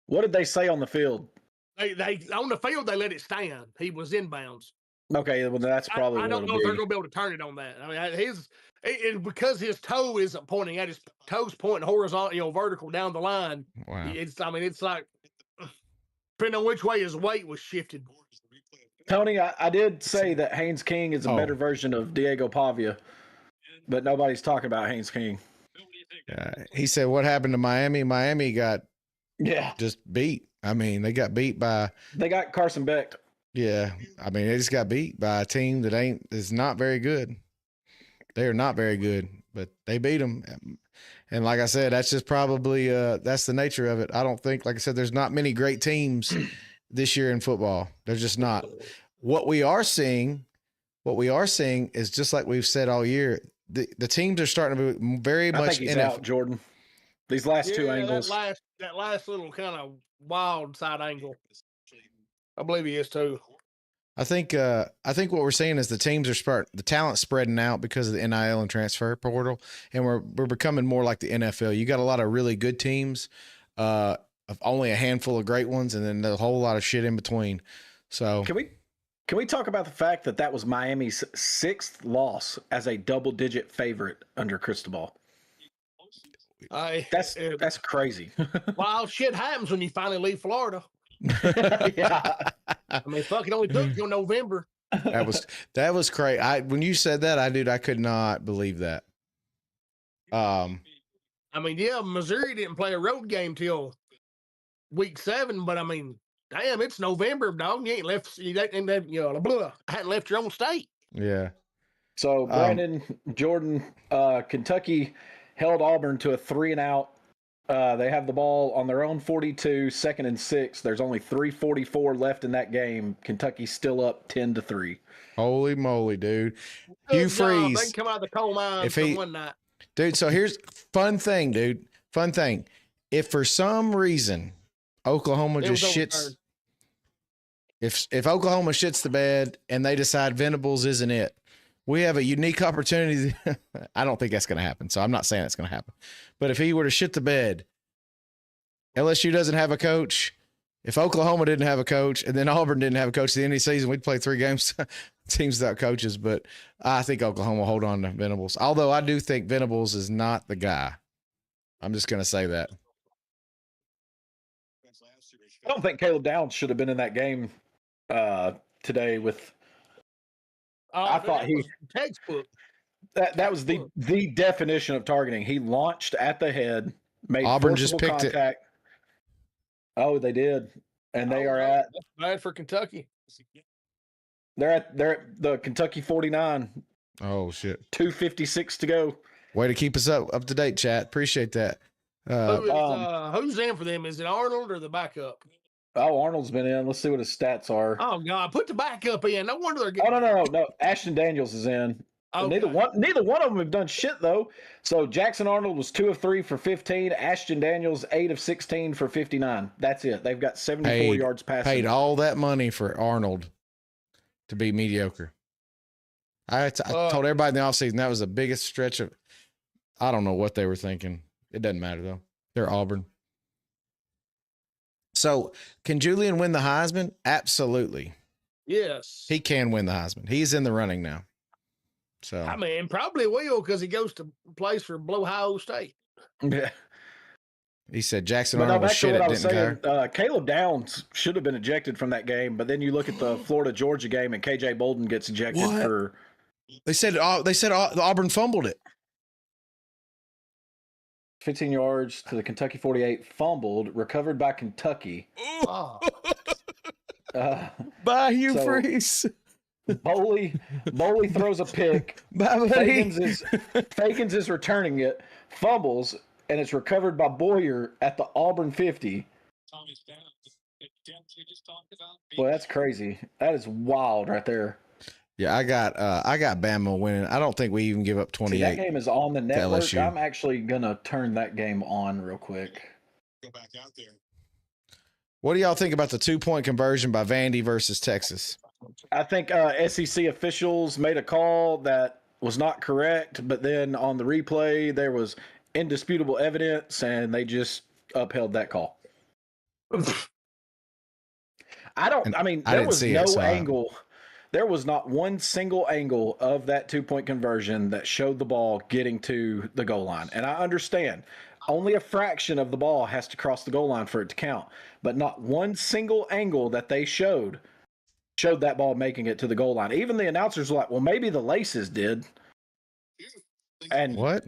What did they say on the field? They on the field they let it stand. He was inbounds. Okay, well that's probably I what don't it'll know if they're be. going to be able to turn it on that. I mean, because his toe isn't pointing at his toes pointing horizontal, vertical down the line. Wow. It's like depending on which way his weight was shifted. Tony, I did say that Haynes King is a better version of Diego Pavia, but nobody's talking about Haynes King. He said, "What happened to Miami? Miami got just beat. I mean, they got beat by Carson Beck. Yeah, I mean, they just got beat by a team that is not very good. They are not very good, but they beat them. And like I said, that's just probably that's the nature of it. I don't think, like I said, there's not many great teams this year in football. There's just not. What we are seeing is just like we've said all year. The teams are starting to be very much. I think he's out, Jordan. These last two angles. That last little kind of wild side angle. I believe he is too. I think what we're seeing is the teams are the talent spreading out because of the NIL and transfer portal, and we're becoming more like the NFL. You got a lot of really good teams, of only a handful of great ones, and then a whole lot of shit in between. So can we talk about the fact that was Miami's 6th loss as a double-digit favorite under Cristobal? That's crazy. Wild shit happens when you finally leave Florida. Yeah. I mean, fuck, it only took till November. That was crazy. When you said that, I could not believe that. I mean, yeah, Missouri didn't play a road game till week 7, but I mean, damn, it's November, dog. You ain't left. Hadn't left your own state. Yeah. So Brandon, Jordan, Kentucky held Auburn to a 3-and-out. They have the ball on their own 42, 2nd and 6. There's only 3:44 left in that game. Kentucky's still up 10-3. Holy moly, dude! Hugh Freeze. They can come out of the coal mines one night, dude. So here's fun thing, dude. Fun thing. If for some reason Oklahoma just shits, if Oklahoma shits the bed and they decide Venables isn't it, we have a unique opportunity. I don't think that's going to happen, so I'm not saying it's going to happen. But if he were to shit the bed, LSU doesn't have a coach. If Oklahoma didn't have a coach, and then Auburn didn't have a coach at the end of the season, we'd play 3 games, teams without coaches. But I think Oklahoma will hold on to Venables. Although I do think Venables is not the guy. I'm just going to say that. I don't think Caleb Downs should have been in that game today with I thought he textbook. That was the definition of targeting. He launched at the head, made Auburn just picked contact. Oh, they did, and they are at. That's bad for Kentucky. They're at the Kentucky 49. Oh shit! 2:56 to go. Way to keep us up to date, chat. Appreciate that. Who's in for them? Is it Arnold or the backup? Oh, Arnold's been in. Let's see what his stats are. Oh God, put the backup in. No wonder they're getting. Oh no. Ashton Daniels is in. Okay. Neither one of them have done shit though. So Jackson Arnold was 2 of 3 for 15. Ashton Daniels 8 of 16 for 59. That's it. They've got 74 yards passing. Paid all that money for Arnold to be mediocre. I told everybody in the offseason that was the biggest stretch of. I don't know what they were thinking. It doesn't matter though. They're Auburn. So can Julian win the Heisman? Absolutely. Yes. He can win the Heisman. He's in the running now. So I mean, probably will because he goes to place for Ohio State. Yeah. He said Jackson Arnold was shit at didn't Caleb Downs should have been ejected from that game, but then you look at the Florida-Georgia game and KJ Bolden gets ejected for. They said Auburn fumbled it. 15 yards to the Kentucky 48, fumbled, recovered by Kentucky. By Hugh Freeze. Boley throws a pick. Fakins is returning it, fumbles, and it's recovered by Boyer at the Auburn 50. Boy, that's crazy. That is wild right there. Yeah, I got Bama winning. I don't think we even give up 28. See, that game is on the network. I'm actually gonna turn that game on real quick. Go back out there. What do y'all think about the 2-point conversion by Vandy versus Texas? I think SEC officials made a call that was not correct, but then on the replay there was indisputable evidence, and they just upheld that call. I There was no angle. There was not one single angle of that 2-point conversion that showed the ball getting to the goal line. And I understand only a fraction of the ball has to cross the goal line for it to count, but not one single angle that they showed that ball making it to the goal line. Even the announcers were like, well, maybe the laces did. And what?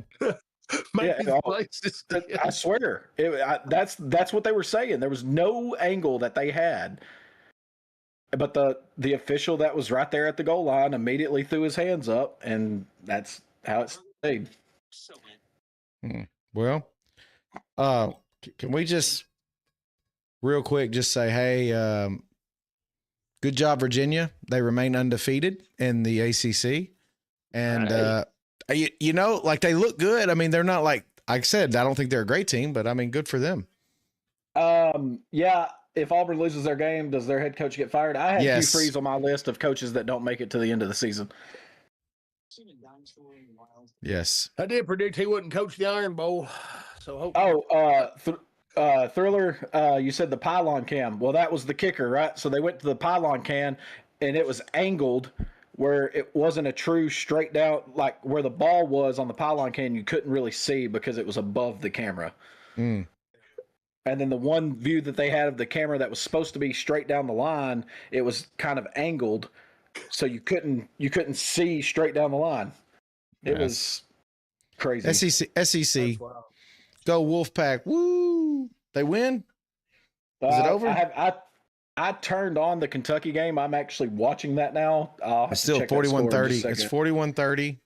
I swear, that's what they were saying. There was no angle that they had. But the official that was right there at the goal line immediately threw his hands up, and that's how it stayed. Well, can we just real quick just say, hey, good job, Virginia. They remain undefeated in the ACC, and you know, like they look good. I mean, they're not like I said. I don't think they're a great team, but I mean, good for them. Yeah. If Auburn loses their game, does their head coach get fired? I have Hugh Freeze on my list of coaches that don't make it to the end of the season. Yes. I did predict he wouldn't coach the Iron Bowl. So Thriller, you said the pylon cam. Well, that was the kicker, right? So they went to the pylon cam, and it was angled where it wasn't a true straight down, like where the ball was on the pylon cam, you couldn't really see because it was above the camera. And then the one view that they had of the camera that was supposed to be straight down the line, it was kind of angled, so you couldn't see straight down the line. It was crazy. SEC. Go Wolfpack. Woo! They win? Is it over? I turned on the Kentucky game. I'm actually watching that now. It's still 41-30. It's 41-30.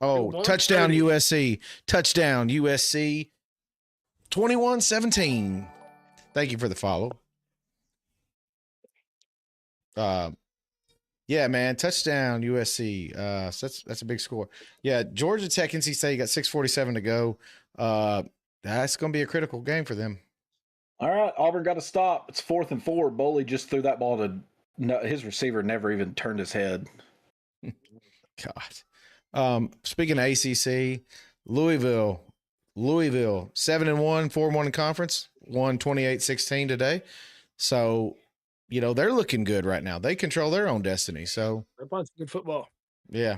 Oh, touchdown USC. Touchdown USC. 21-17. Thank you for the follow. Yeah, man, touchdown USC. So that's a big score. Yeah, Georgia Tech, NC State got 6:47 to go. That's going to be a critical game for them. All right, Auburn got to stop. It's 4th and 4. Boley just threw that ball to his receiver. Never even turned his head. God. Speaking of ACC, Louisville 7-1, 4-1 in conference, won 28-16 today. So, you know, they're looking good right now. They control their own destiny. So they're playing some good football. Yeah.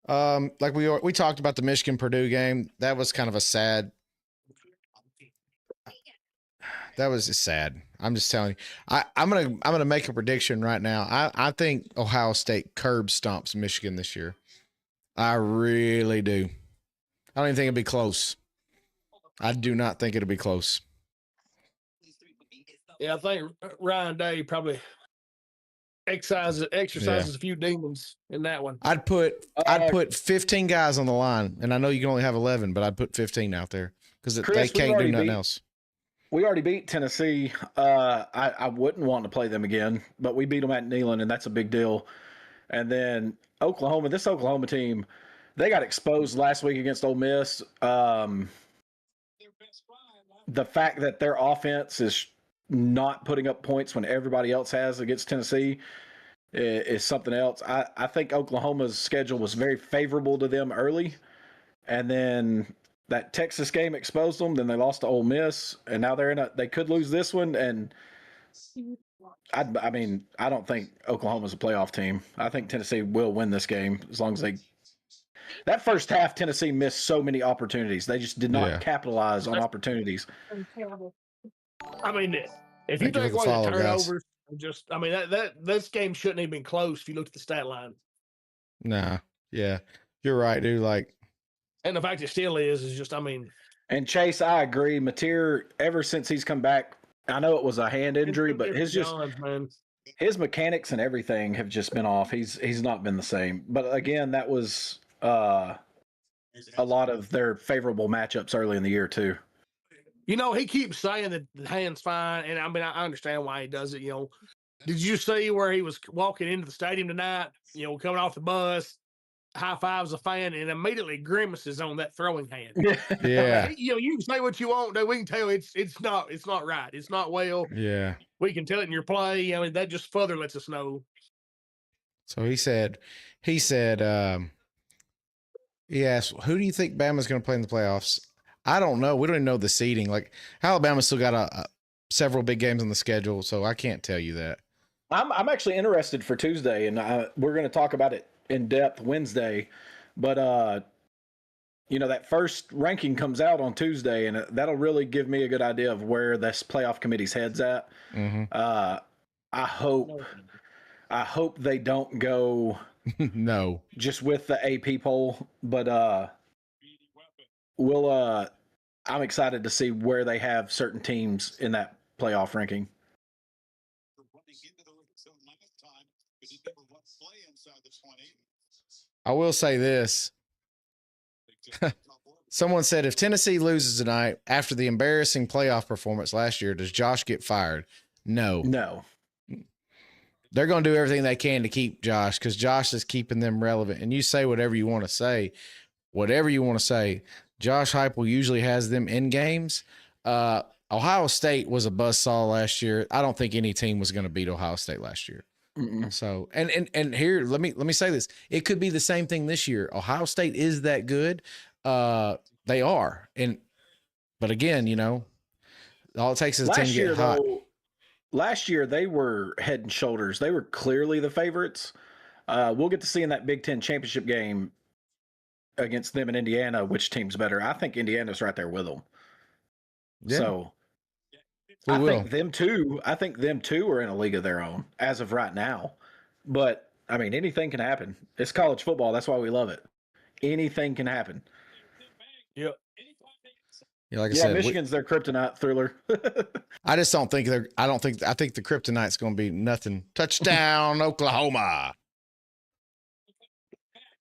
Like we talked about the Michigan Purdue game. That was kind of a sad. That was just sad. I'm just telling you. I'm gonna make a prediction right now. I think Ohio State curb stomps Michigan this year. I really do. I don't even think it'll be close. I do not think it'll be close. Yeah, I think Ryan Day probably exercises a few demons in that one. I'd put 15 guys on the line, and I know you can only have 11, but I'd put 15 out there because they can't do nothing else. We already beat Tennessee. I wouldn't want to play them again, but we beat them at Neyland, and that's a big deal. And then Oklahoma, this Oklahoma team, they got exposed last week against Ole Miss. The fact that their offense is not putting up points when everybody else has against Tennessee is something else. I think Oklahoma's schedule was very favorable to them early, and then that Texas game exposed them. Then they lost to Ole Miss, and now they could lose this one. And I don't think Oklahoma's a playoff team. I think Tennessee will win this game as long as they. That first half, Tennessee missed so many opportunities. They just did not capitalize on opportunities. I mean, if you take away the turnovers, this game shouldn't have been close if you looked at the stat line. Nah, yeah, you're right, dude. Like, and the fact it still is just, And Chase, I agree. Mateer, ever since he's come back, I know it was a hand injury, but his mechanics and everything have just been off. He's not been the same. But again, that was a lot of their favorable matchups early in the year too. You know, he keeps saying that the hand's fine, and I understand why he does it. You know, did you see where he was walking into the stadium tonight? You know, coming off the bus, high fives a fan, and immediately grimaces on that throwing hand. Yeah, you know, you can say what you want, though. We can tell it's not right. It's not well. Yeah, we can tell it in your play. I mean, that just further lets us know. So he said, he asked, who do you think Bama's going to play in the playoffs? I don't know. We don't even know the seeding. Like Alabama still got several big games on the schedule, so I can't tell you that. I'm actually interested for Tuesday, and we're going to talk about it in depth Wednesday. But that first ranking comes out on Tuesday, and that'll really give me a good idea of where this playoff committee's head's at. Mm-hmm. I hope they don't go no just with the AP poll, but I'm excited to see where they have certain teams in that playoff ranking. I will say this. Someone said if Tennessee loses tonight after the embarrassing playoff performance last year, does Josh get fired? No. They're going to do everything they can to keep Josh because Josh is keeping them relevant. And you say whatever you want to say. Josh Heupel usually has them in games. Ohio State was a buzzsaw last year. I don't think any team was going to beat Ohio State last year. Mm-mm. So, and here, let me say this. It could be the same thing this year. Ohio State is that good. They are. But again, all it takes is a team to get hot. Last year, they were head and shoulders. They were clearly the favorites. We'll get to see in that Big Ten championship game against them in Indiana, which team's better. I think Indiana's right there with them. Yeah. So I think them too are in a league of their own as of right now. But I mean, anything can happen. It's college football. That's why we love it. Anything can happen. Yep. Yeah, like I said, Michigan's their kryptonite, Thriller. I just don't think I think the kryptonite's going to be nothing. Touchdown, Oklahoma.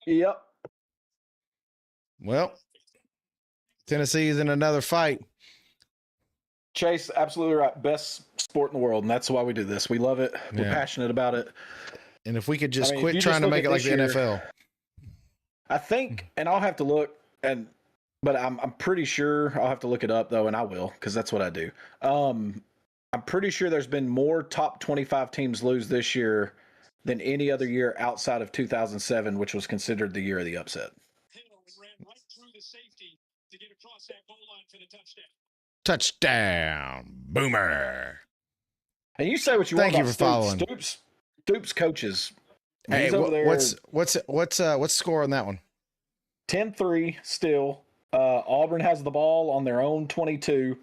Yep. Well, Tennessee's in another fight. Chase, absolutely right. Best sport in the world, and that's why we do this. We love it. We're passionate about it. And if we could just quit trying to make it like the NFL. I think, and I'll have to look, but I'm pretty sure I'll have to look it up though, and I will because that's what I do. I'm pretty sure there's been more top 25 teams lose this year than any other year outside of 2007, which was considered the year of the upset. Touchdown, Boomer. And you say what you want. Thank you for following. Stoops coaches. Hey, what's score on that one? 10-3 still. Auburn has the ball on their own 22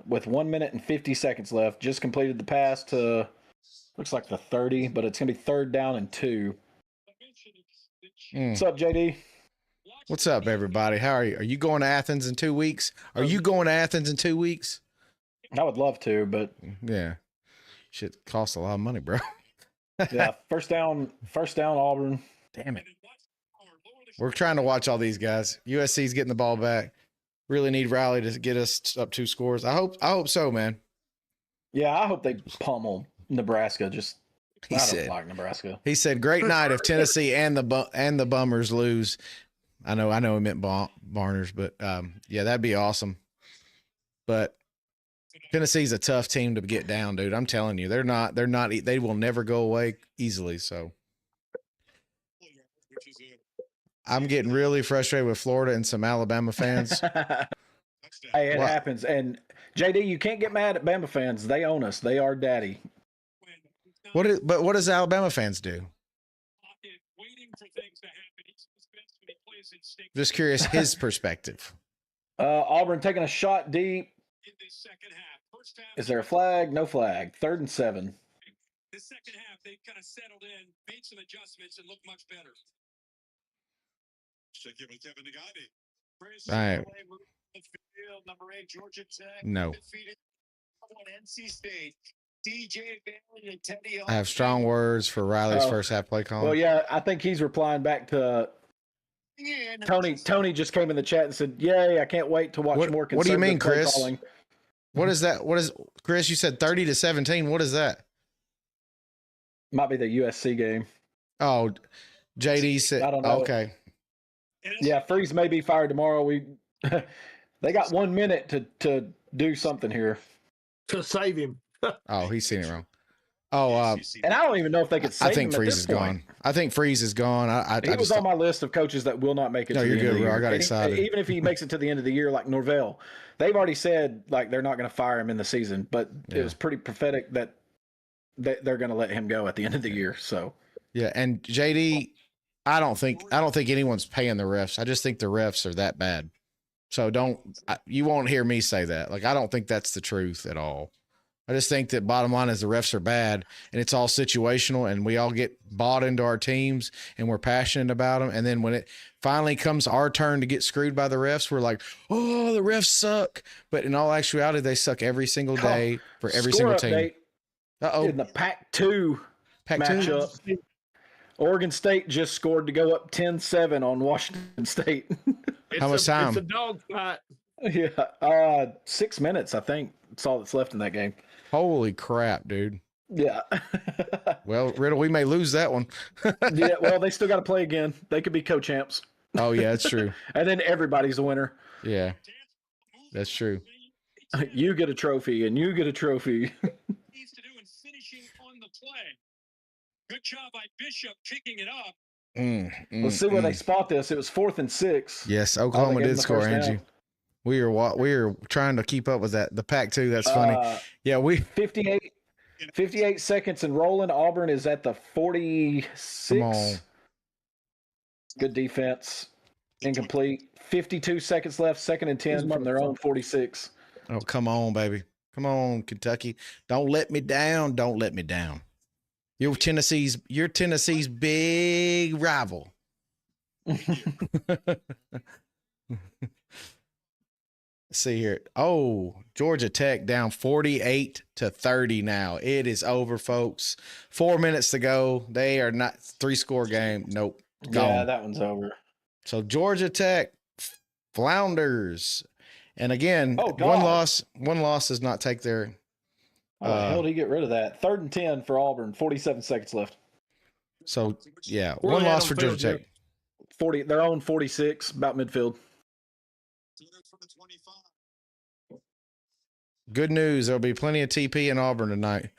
with 1 minute and 50 seconds left. Just completed the pass to looks like the 30, but it's gonna be 3rd down and 2. What's up, JD? What's up, everybody? How are you? Are you going to Athens in 2 weeks? I would love to, but yeah, shit costs a lot of money, bro. Yeah, first down, Auburn. Damn it. We're trying to watch all these guys. USC's getting the ball back. Really need Riley to get us up 2 scores. I hope so, man. Yeah, I hope they pummel Nebraska. I don't like Nebraska. He said, "Great night if Tennessee and the Bummers lose." I know he meant Barners, but yeah, that'd be awesome. But Tennessee's a tough team to get down, dude. I'm telling you, they will never go away easily. So I'm getting really frustrated with Florida and some Alabama fans. Hey, it happens. And JD, you can't get mad at Bama fans. They own us. They are daddy. But what does Alabama fans do? Just curious his perspective. Auburn taking a shot deep. Is there a flag? No flag. 3rd and 7. The second half, they kind of settled in, made some adjustments, and looked much better. Check in with Kevin Nagati. All right. Number 8, Georgia Tech. No. NC State. DJ Bailey and Teddy. I have strong words for Riley's first half play call. Well, yeah, I think he's replying back to Tony. Tony just came in the chat and said, "Yay, I can't wait to watch more conservative." What do you mean, Chris? Calling. What is that? What is Chris? You said 30-17. What is that? Might be the USC game. Oh, JD said. I don't know. Okay. Yeah, Freeze may be fired tomorrow. They got 1 minute to do something here to save him. Oh, he's seen it wrong. Oh, And I don't even know if they could save I think him Freeze at this is point. gone. I think Freeze is gone. He was on my list of coaches that will not make it No, to the you're end of good, the bro. year. I got And excited. even if he makes it to the end of the year, like Norvell, they've already said like they're not going to fire him in the season. But Yeah. it was pretty prophetic that they're going to let him go at the end of the year. So Yeah, and JD, I don't think anyone's paying the refs. I just think the refs are that bad. So you won't hear me say that. Like, I don't think that's the truth at all. I just think that bottom line is the refs are bad and it's all situational and we all get bought into our teams and we're passionate about them. And then when it finally comes our turn to get screwed by the refs, we're like, oh, the refs suck. But in all actuality, they suck every single day for every single team. Uh-oh. In the Pac-2 Pac-2? matchup, Oregon State just scored to go up 10-7 on Washington State. How much time? It's a dog fight. Yeah, 6 minutes, I think. That's all that's left in that game. Holy crap, dude. Yeah. Well, Riddle, we may lose that one. Yeah, well, they still got to play again. They could be co-champs. Oh, yeah, that's true. And then everybody's a winner. Yeah, that's true. You get a trophy, and you get a trophy. Needs to do in finishing on the play. Good job by Bishop kicking it up. Let's see where they spot this. It was 4th and 6. Yes, Oklahoma did score, Angie. We are trying to keep up with that. The Pac-2, that's funny. Yeah, 58 seconds and rolling. Auburn is at the 46. Come on. Good defense. Incomplete. 52 seconds left. 2nd and 10 from their own 46. Oh, come on, baby. Come on, Kentucky. Don't let me down. Don't let me down. You're Tennessee's big rival. See here. Oh, Georgia Tech down 48-30 now. It is over, folks. 4 minutes to go. They are not 3-score game. Nope. Gone. Yeah, that one's over. So Georgia Tech flounders. And again, one loss does not take their How the hell did he get rid of that? 3rd and 10 for Auburn. 47 seconds left. So yeah, one loss for Georgia Tech. 40 their own 46, about midfield. Good news. There'll be plenty of TP in Auburn tonight.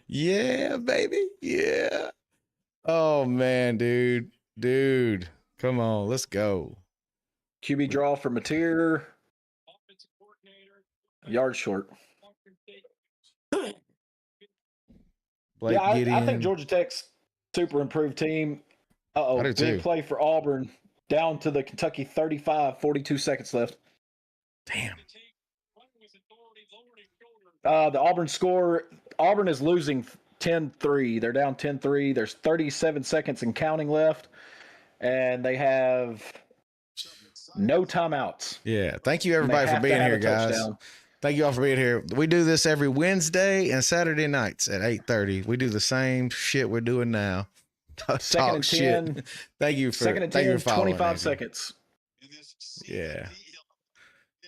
Yeah, baby. Yeah. Oh, man, dude. Dude. Come on. Let's go. QB draw for Napier. Yard short. Blake I think Georgia Tech's super improved team. Big play for Auburn. Down to the Kentucky 35, 42 seconds left. Damn. The Auburn score, Auburn is losing 10-3. They're down 10-3. There's 37 seconds and counting left. And they have no timeouts. Yeah. Thank you, everybody, for being here, guys. Thank you all for being here. We do this every Wednesday and Saturday nights at 8:30. We do the same shit we're doing now. Second and 10. Shit. Thank you for second and 10, following, 25 seconds. Yeah.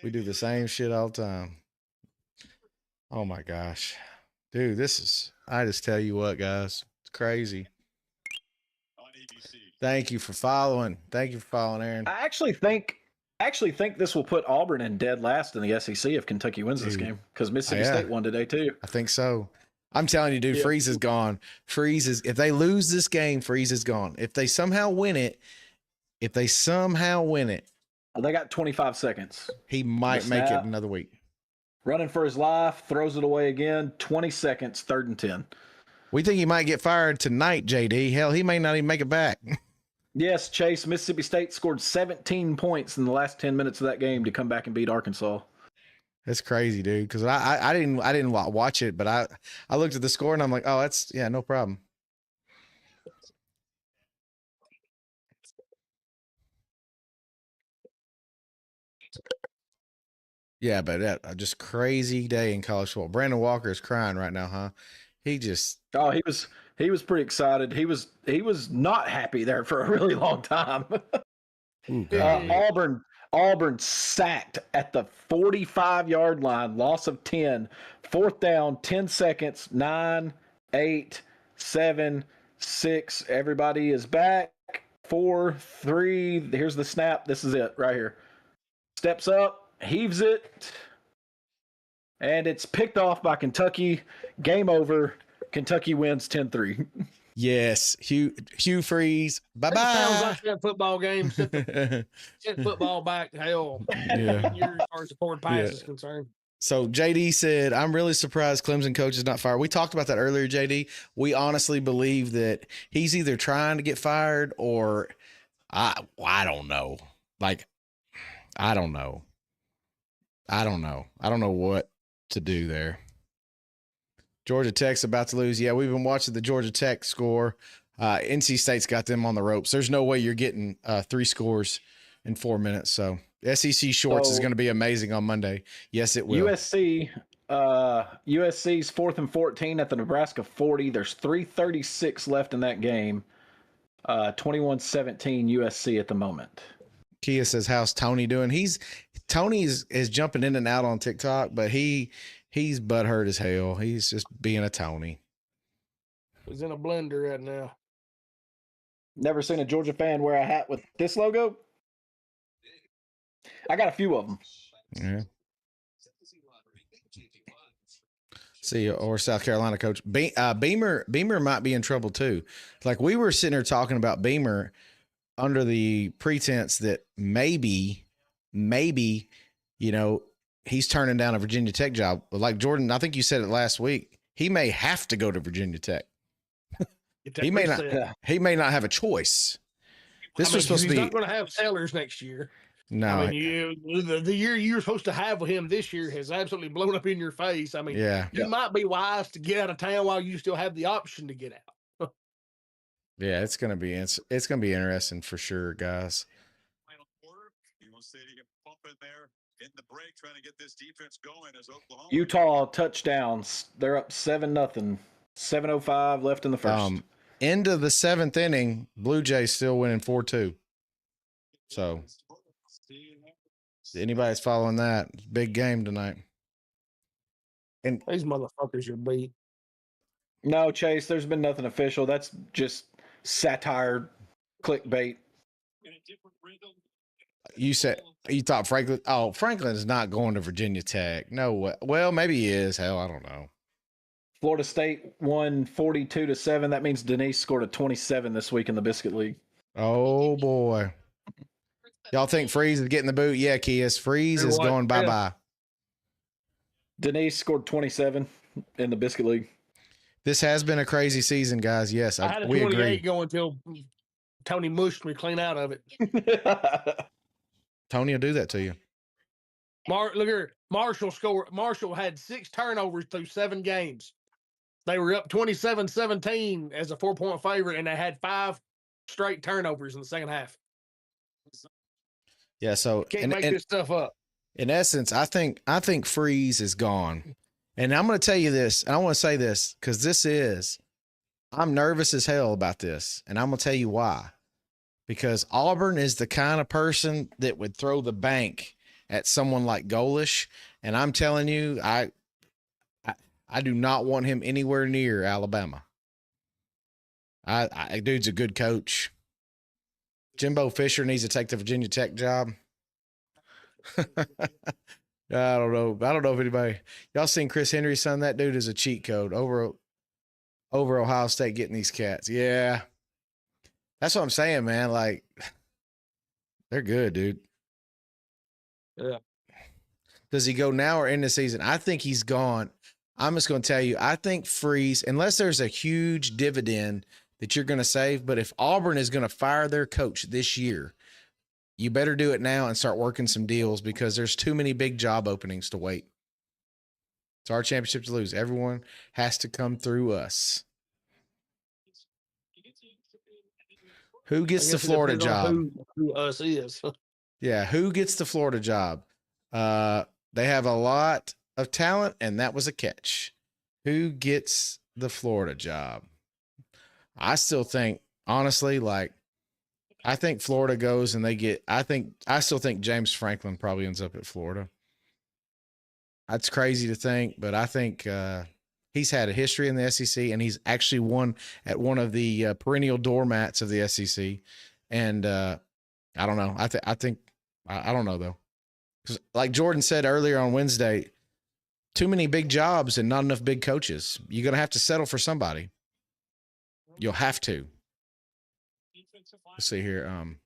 We do the same shit all the time. Oh my gosh. Dude, I just tell you what, guys. It's crazy. Thank you for following. Thank you for following, Aaron. I actually think this will put Auburn in dead last in the SEC if Kentucky wins this game, because Mississippi State won today too. I think so. I'm telling you, dude, Freeze is gone. If they lose this game, Freeze is gone. If they somehow win it, they got 25 seconds. He might make it another week. Running for his life, throws it away again. 20 seconds, 3rd and 10. We think he might get fired tonight, JD. Hell, he may not even make it back. Yes, Chase, Mississippi State scored 17 points in the last 10 minutes of that game to come back and beat Arkansas. That's crazy, dude. Because I didn't watch it, but I looked at the score and I'm like, oh, no problem. Yeah, but that just crazy day in college football. Brandon Walker is crying right now, huh? He was pretty excited. He was not happy there for a really long time. Ooh, Auburn sacked at the 45-yard line, loss of 10, 4th down, 10 seconds, 9, 8, 7, 6. Everybody is back. 4, 3. Here's the snap. This is it right here. Steps up, heaves it, And it's picked off by Kentucky. Game over. Kentucky wins 10-3. Yes, Hugh Freeze. Bye That sounds bye. like that football game. Set football back to hell. Yeah. As far as the forward pass is concerned. So JD said, "I'm really surprised Clemson coach is not fired." We talked about that earlier, JD. We honestly believe that he's either trying to get fired or I don't know. Like, I don't know. I don't know what to do there. Georgia Tech's about to lose. Yeah, we've been watching the Georgia Tech score. NC State's got them on the ropes. There's no way you're getting 3 scores in 4 minutes. So SEC Shorts is going to be amazing on Monday. Yes, it will. USC's 4th and 14 at the Nebraska 40. There's 3:36 left in that game. 21-17 USC at the moment. Kia says, "How's Tony doing?" Tony is jumping in and out on TikTok, but he's butthurt as hell. He's just being a Tony. He's in a blender right now. Never seen a Georgia fan wear a hat with this logo. I got a few of them. Yeah. See, or South Carolina coach Beamer might be in trouble too. Like, we were sitting there talking about Beamer under the pretense that maybe, he's turning down a Virginia Tech job. But like Jordan, I think you said it last week, he may have to go to Virginia Tech. He may not have a choice. This was supposed to be. He's not going to have sellers next year. No, I mean, the year you're supposed to have with him this year has absolutely blown up in your face. I mean, you might be wise to get out of town while you still have the option to get out. Yeah, it's gonna be interesting for sure, guys. Final quarter, you want to say you can pump in there in the break, trying to get this defense going as Oklahoma. Utah touchdowns. They're up 7-0. 7:05 left in the first. End of the 7th inning, Blue Jays still winning 4-2. So, anybody's following that, it's a big game tonight. And these motherfuckers are beat. No, Chase, there's been nothing official. That's just satire, clickbait. You thought Franklin? Oh, Franklin is not going to Virginia Tech. No way. Well, maybe he is. Hell, I don't know. Florida State won 42-7. That means Denise scored a 27 this week in the Biscuit League. Oh boy. Y'all think Freeze is getting the boot? Yeah, Kias. Freeze is going bye-bye. Denise scored 27 in the Biscuit League. This has been a crazy season, guys. Yes, I had a we 28 agree. going until Tony mushed me clean out of it. Tony will do that to you. Look here. Marshall had 6 turnovers through 7 games. They were up 27-17 as a 4-point favorite, and they had 5 straight turnovers in the second half. Yeah, so Can't make this stuff up. In essence, I think Freeze is gone. And I'm going to tell you this, and I want to say this because I'm nervous as hell about this, and I'm going to tell you why. Because Auburn is the kind of person that would throw the bank at someone like Golish, and I'm telling you, I do not want him anywhere near Alabama. Dude's a good coach. Jimbo Fisher needs to take the Virginia Tech job. I don't know. I don't know if anybody y'all seen Chris Henry's son. That dude is a cheat code over Ohio State getting these cats. Yeah, that's what I'm saying, man. Like, they're good, dude. Yeah. Does he go now or in the season? I think he's gone. I'm just going to tell you, I think Freeze, unless there's a huge dividend that you're going to save, but if Auburn is going to fire their coach this year, you better do it now and start working some deals because there's too many big job openings to wait. It's our championship to lose. Everyone has to come through us. Who gets the Florida job? Who us is. Yeah, who gets the Florida job? They have a lot of talent, and that was a catch. Who gets the Florida job? I still think, honestly, I think Florida goes and I still think James Franklin probably ends up at Florida. That's crazy to think, but I think he's had a history in the SEC, and he's actually won at one of the perennial doormats of the SEC. And I don't know. I don't know though. 'Cause like Jordan said earlier on Wednesday, too many big jobs and not enough big coaches. You're going to have to settle for somebody. You'll have to. Let's see here.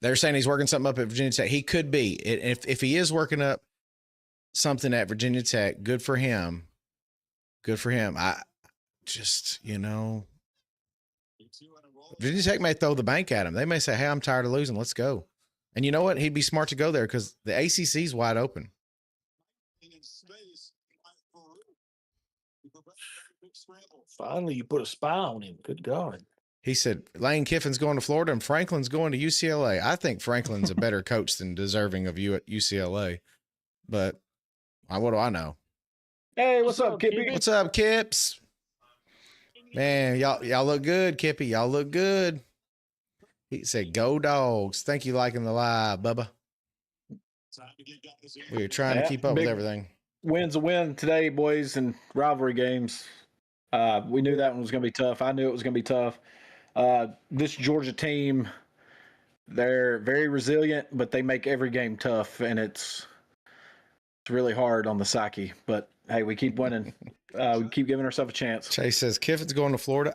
They're saying he's working something up at Virginia Tech. He could be. If he is working up something at Virginia Tech, good for him. Good for him. I just, Virginia Tech may throw the bank at him. They may say, hey, I'm tired of losing. Let's go. And you know what? He'd be smart to go there because the ACC is wide open. Finally, you put a spy on him. Good God. He said Lane Kiffin's going to Florida and Franklin's going to UCLA. I think Franklin's a better coach than deserving of you at UCLA. But what do I know? Hey, what's up, Kippy? What's up, Kips? Man, y'all look good, Kippy. Y'all look good. He said, go Dogs. Thank you liking the live, Bubba. We're trying to keep up with everything. Win's a win today, boys, and rivalry games. We knew that one was going to be tough. I knew it was going to be tough. This Georgia team, they're very resilient, but they make every game tough, and it's really hard on the psyche. But, hey, we keep winning. We keep giving ourselves a chance. Chase says Kiffin's going to Florida.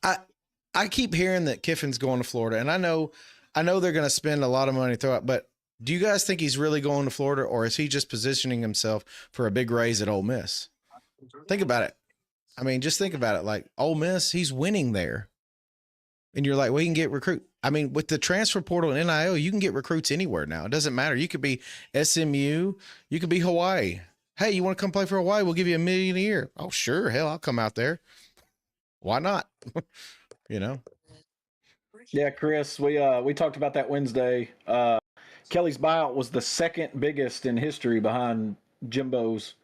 I keep hearing that Kiffin's going to Florida, and I know they're going to spend a lot of money to throw out, but do you guys think he's really going to Florida, or is he just positioning himself for a big raise at Ole Miss? Think about it. I mean, just think about it. Like, Ole Miss, he's winning there. And you're like, well, you can get recruit. I mean, with the transfer portal and NIL, you can get recruits anywhere now. It doesn't matter. You could be SMU. You could be Hawaii. Hey, you want to come play for Hawaii? We'll give you $1 million a year. Oh, sure. Hell, I'll come out there. Why not? Yeah, Chris, we talked about that Wednesday. Kelly's buyout was the second biggest in history behind Jimbo's.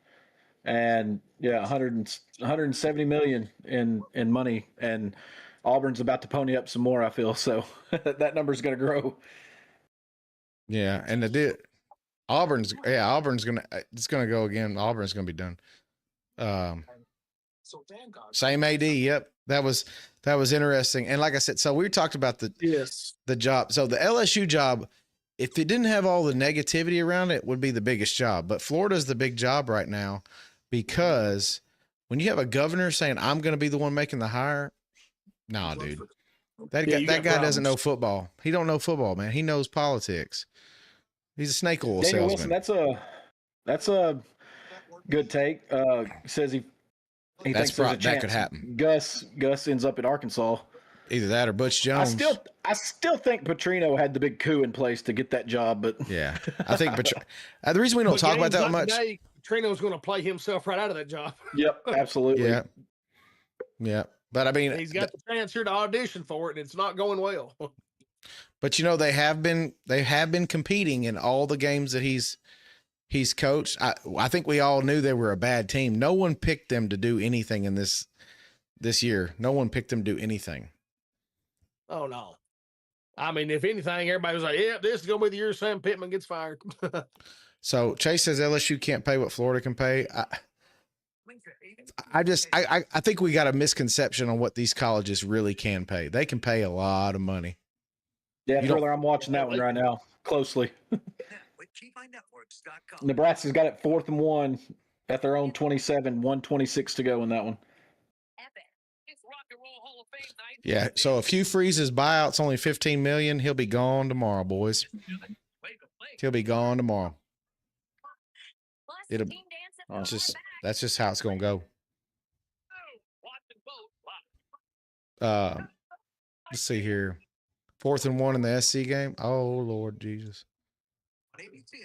And yeah, 170 million in money, and Auburn's about to pony up some more, I feel. So that number's going to grow. Yeah. And Auburn's going to go again. Auburn's going to be done. Same AD. Yep. That was interesting. And like I said, so we talked about the job. So the LSU job, if it didn't have all the negativity around it, would be the biggest job. But Florida's the big job right now because when you have a governor saying, I'm going to be the one making the hire, nah, dude. That guy doesn't know football. He don't know football, man. He knows politics. He's a snake oil salesman. Wilson, that's a good take. Says he thinks there's a chance that could happen. Gus ends up at Arkansas. Either that or Butch Jones. I still think Petrino had the big coup in place to get that job, but yeah, I think the reason we don't talk about that much. Petrino's going to play himself right out of that job. Yep, absolutely. Yeah. But I mean, he's got the chance here to audition for it, and it's not going well. But they have been competing in all the games that he's coached. I think we all knew they were a bad team. No one picked them to do anything in this year. No one picked them to do anything. Oh no. I mean, if anything, everybody was like, yeah, this is going to be the year Sam Pittman gets fired. So Chase says LSU can't pay what Florida can pay. I think we got a misconception on what these colleges really can pay. They can pay a lot of money. Yeah, brother, I'm watching that one right now closely. Nebraska's got it 4th and 1 at their own 27, 1:26 to go in that one. Yeah, so if Hugh Freeze's buyout's only $15 million, he'll be gone tomorrow, boys. He'll be gone tomorrow. That's just how it's gonna go. Let's see here. 4th and 1 in the SC game. Oh Lord Jesus.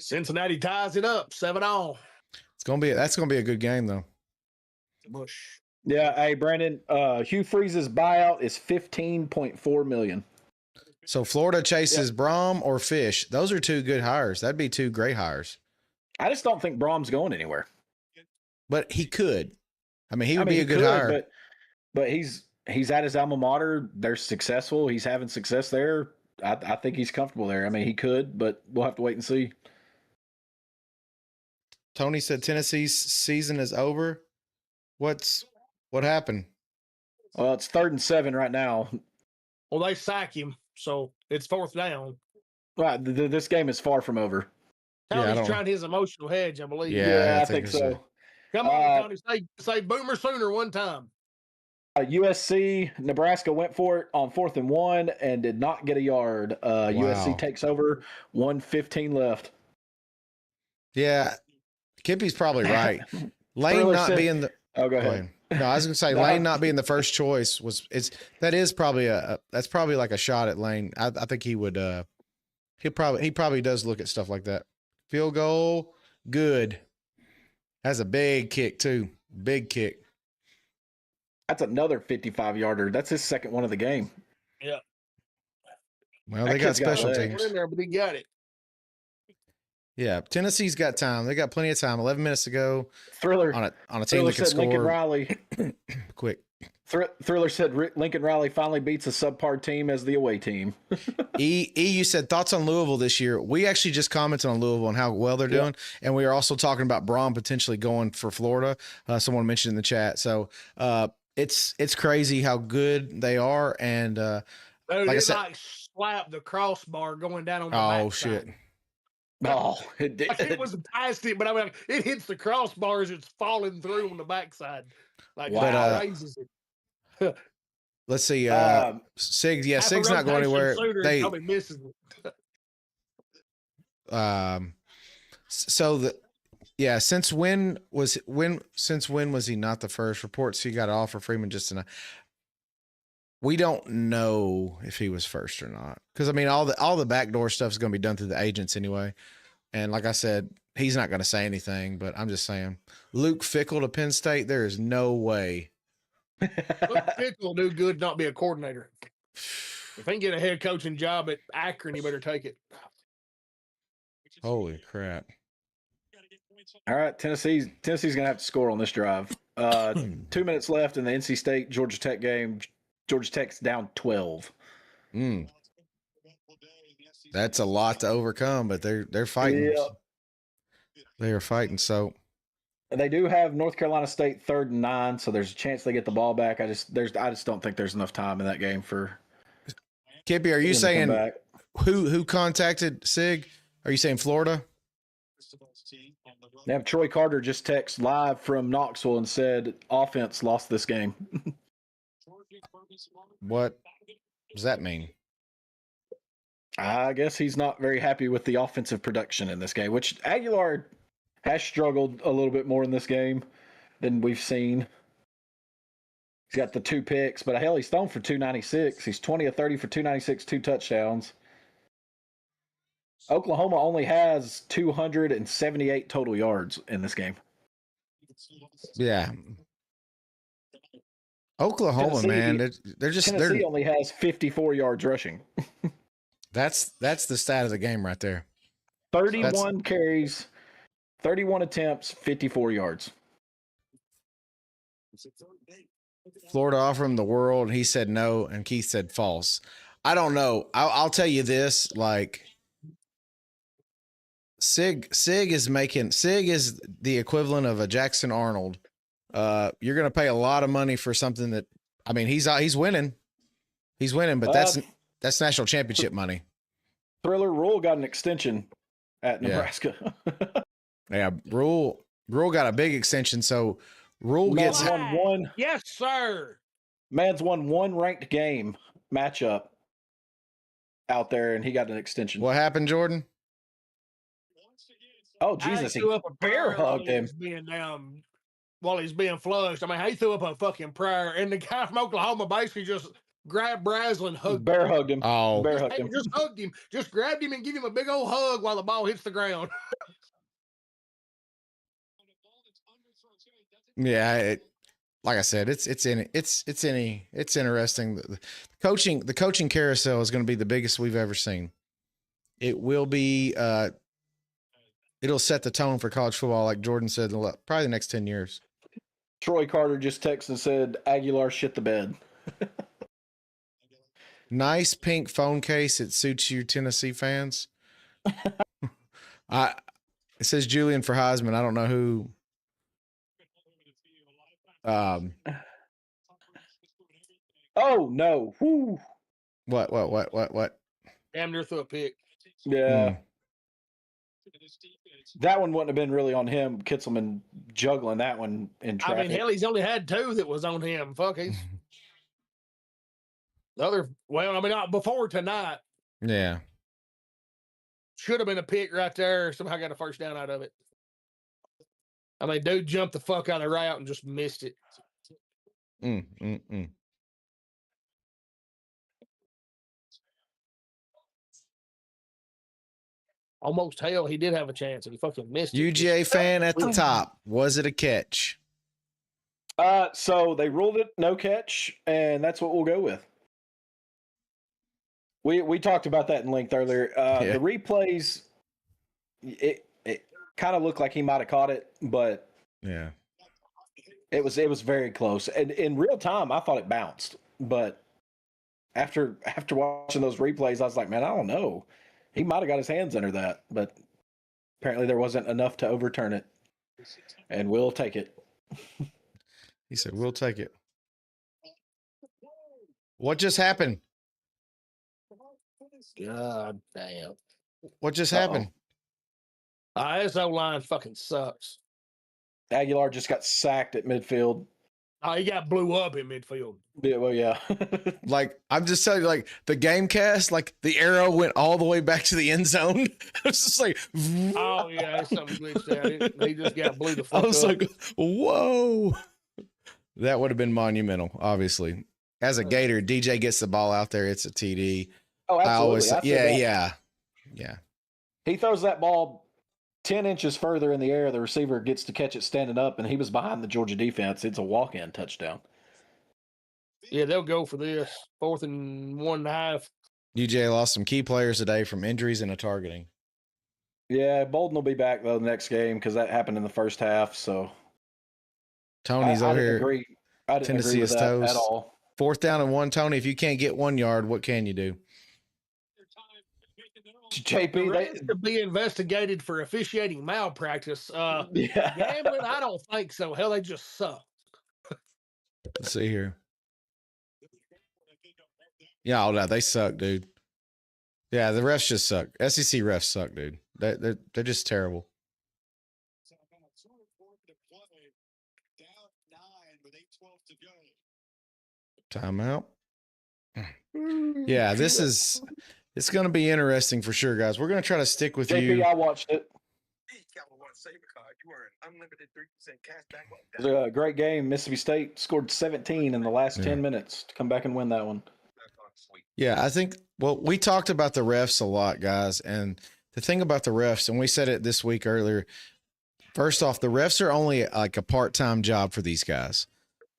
Cincinnati ties it up, 7-all. That's gonna be a good game though. Bush. Yeah, hey Brandon, Hugh Freeze's buyout is $15.4 million. So Florida chases Brom or Fish. Those are two good hires. That'd be two great hires. I just don't think Brom's going anywhere. But he could. I mean, he would be a good hire. But he's at his alma mater. They're successful. He's having success there. I think he's comfortable there. I mean, he could, but we'll have to wait and see. Tony said Tennessee's season is over. What happened? Well, it's 3rd and 7 right now. Well, they sack him, so it's 4th down. Right. This game is far from over. Tony's don't- trying his emotional hedge, I believe. Yeah, I think so. Come on, Tony, say Boomer Sooner one time. USC, Nebraska went for it on 4th and 1 and did not get a yard. USC takes over, 1:15 left. Yeah, Kippy's probably right. Lane Thriller not said- being the. Oh, go ahead. No, I was gonna say No. Lane not being the first choice that's probably that's probably like a shot at Lane. I think he would. He probably does look at stuff like that. Field goal, good. Has a big kick too. Big kick. That's another 55-yarder. That's his second one of the game. Yeah. Well, That they got kid's got special legs. teams. Put in there, but he got it. Yeah, Tennessee's got time. They got plenty of time. 11 minutes to go Thriller on a team Thriller that can said Lincoln score Riley. quick. Thriller said Lincoln Riley finally beats a subpar team as the away team. You said thoughts on Louisville this year. We actually just commented on Louisville and how well they're doing, and we are also talking about Braun potentially going for Florida. Someone mentioned in the chat. So it's crazy how good they are, and Dude, like I it said, like slapped the crossbar going down on the oh backside. shit. Oh, it did. Like it was past it, but I mean, like, it hits the crossbar as it's falling through on the backside. Like, Wow. it raises it. Let's see. Sig, Half a Sig's not going rotation anywhere. sooner, They probably misses it. Since when was he not the first? Reports he got an offer Freeman just tonight. We don't know if he was first or not, because I mean all the backdoor stuff is going to be done through the agents anyway. And like I said, he's not going to say anything. But I'm just saying, Luke Fickell to Penn State. There is no way. Luke Fickell will do good, not be a coordinator. If he can get a head coaching job at Akron, he better take it. Holy crap! All right, Tennessee's going to have to score on this drive. 2 minutes left in the NC State Georgia Tech game. Georgia Tech's down 12. That's a lot to overcome, but they're fighting. Yeah. They are fighting. So they do have North Carolina State 3rd and 9, so there's a chance they get the ball back. I just don't think there's enough time in that game for Kippy. Are you them to come saying back. who contacted Sig? Are you saying Florida? They have Troy Carter just text live from Knoxville and said offense lost this game. What does that mean? I guess he's not very happy with the offensive production in this game, which Aguilar has struggled a little bit more in this game than we've seen. He's got the 2 picks, but hell, he's thrown for 296. He's 20 of 30 for 296, 2 touchdowns. Oklahoma only has 278 total yards in this game. Yeah. Oklahoma, Tennessee- man, they're just Tennessee only has 54 yards rushing. that's the stat of the game right there. 31 carries, 31 attempts, 54 yards. Florida offered him the world, and he said no, and Keith said false. I don't know. I'll tell you this: like Sig is the equivalent of a Jackson Arnold. You're going to pay a lot of money for something that, I mean, he's winning, but that's national championship money. Thriller Rule got an extension at Nebraska. Yeah, Rule got a big extension, so Rule gets won one. Yes, sir. Man's won one ranked game matchup out there, and he got an extension. What happened, Jordan? Oh Jesus! He threw up a bear prayer hugged him. While he's being flushed. I mean, he threw up a fucking prayer, and the guy from Oklahoma basically just grabbed Braslin and hugged Bear hugged him. Oh, Bear hugged him. just hugged him, just grabbed him and give him a big old hug while the ball hits the ground. yeah. Like I said, it's interesting. The coaching carousel is going to be the biggest we've ever seen. It will be. It'll set the tone for college football, like Jordan said, probably the next 10 years. Troy Carter just texted and said, Aguilar shit the bed. Nice pink phone case. It suits you Tennessee fans. It says Julian for Heisman. I don't know who. Oh no. Woo. What? Damn near threw a pick. Yeah. That one wouldn't have been really on him. Kitzelman juggling that one in I traffic. mean, hell, he's only had 2 that was on him. Fuck, he's the other. Well, I mean, before tonight, Yeah. should have been a pick right there. Somehow got a first down out of it. I mean, dude jumped the fuck out of the route and just missed it. Almost hell, he did have a chance and he fucking missed it. UGA fan at the top. Was it a catch? So they ruled it no catch, and that's what we'll go with. We talked about that in length earlier. The replays, it kind of looked like he might have caught it, but yeah, it was very close. And in real time, I thought it bounced, but after watching those replays, I was like, man, I don't know. He might have got his hands under that, but apparently there wasn't enough to overturn it. And we'll take it. He said, we'll take it. What just happened? God damn. What just happened? This O-line fucking sucks. Aguilar just got sacked at midfield. Oh, he got blew up in midfield. Yeah, well, yeah. Like, I'm just telling you, like, the game cast, like, the arrow went all the way back to the end zone. It's just like, oh, yeah, that's something glitched out. He just got blew the fuck up. I was like, whoa. That would have been monumental, obviously. As a Gator, DJ gets the ball out there, it's a TD. Oh, absolutely. Yeah. He throws that ball 10 inches further in the air. The receiver gets to catch it standing up, and he was behind the Georgia defense. It's a walk-in touchdown. Yeah, they'll go for this. 4th and 1.5. UJ lost some key players today from injuries and a targeting. Yeah, Bolden will be back, though, the next game because that happened in the first half. So Tony's over here. I didn't agree with that at all. 4th down and 1. Tony, if you can't get 1 yard, what can you do? JP, they to be investigated for officiating malpractice. Gambling, I don't think so. Hell, they just suck. Let's see here. Yeah, no, they suck, dude. Yeah, the refs just suck. SEC refs suck, dude. They're just terrible. Timeout. Yeah, it's going to be interesting for sure, guys. We're going to try to stick with JP, you. I watched it. It was a great game. Mississippi State scored 17 in the last 10 minutes to come back and win that one. Yeah, I think, well, we talked about the refs a lot, guys. And the thing about the refs, and we said it this week earlier, first off, the refs are only like a part-time job for these guys.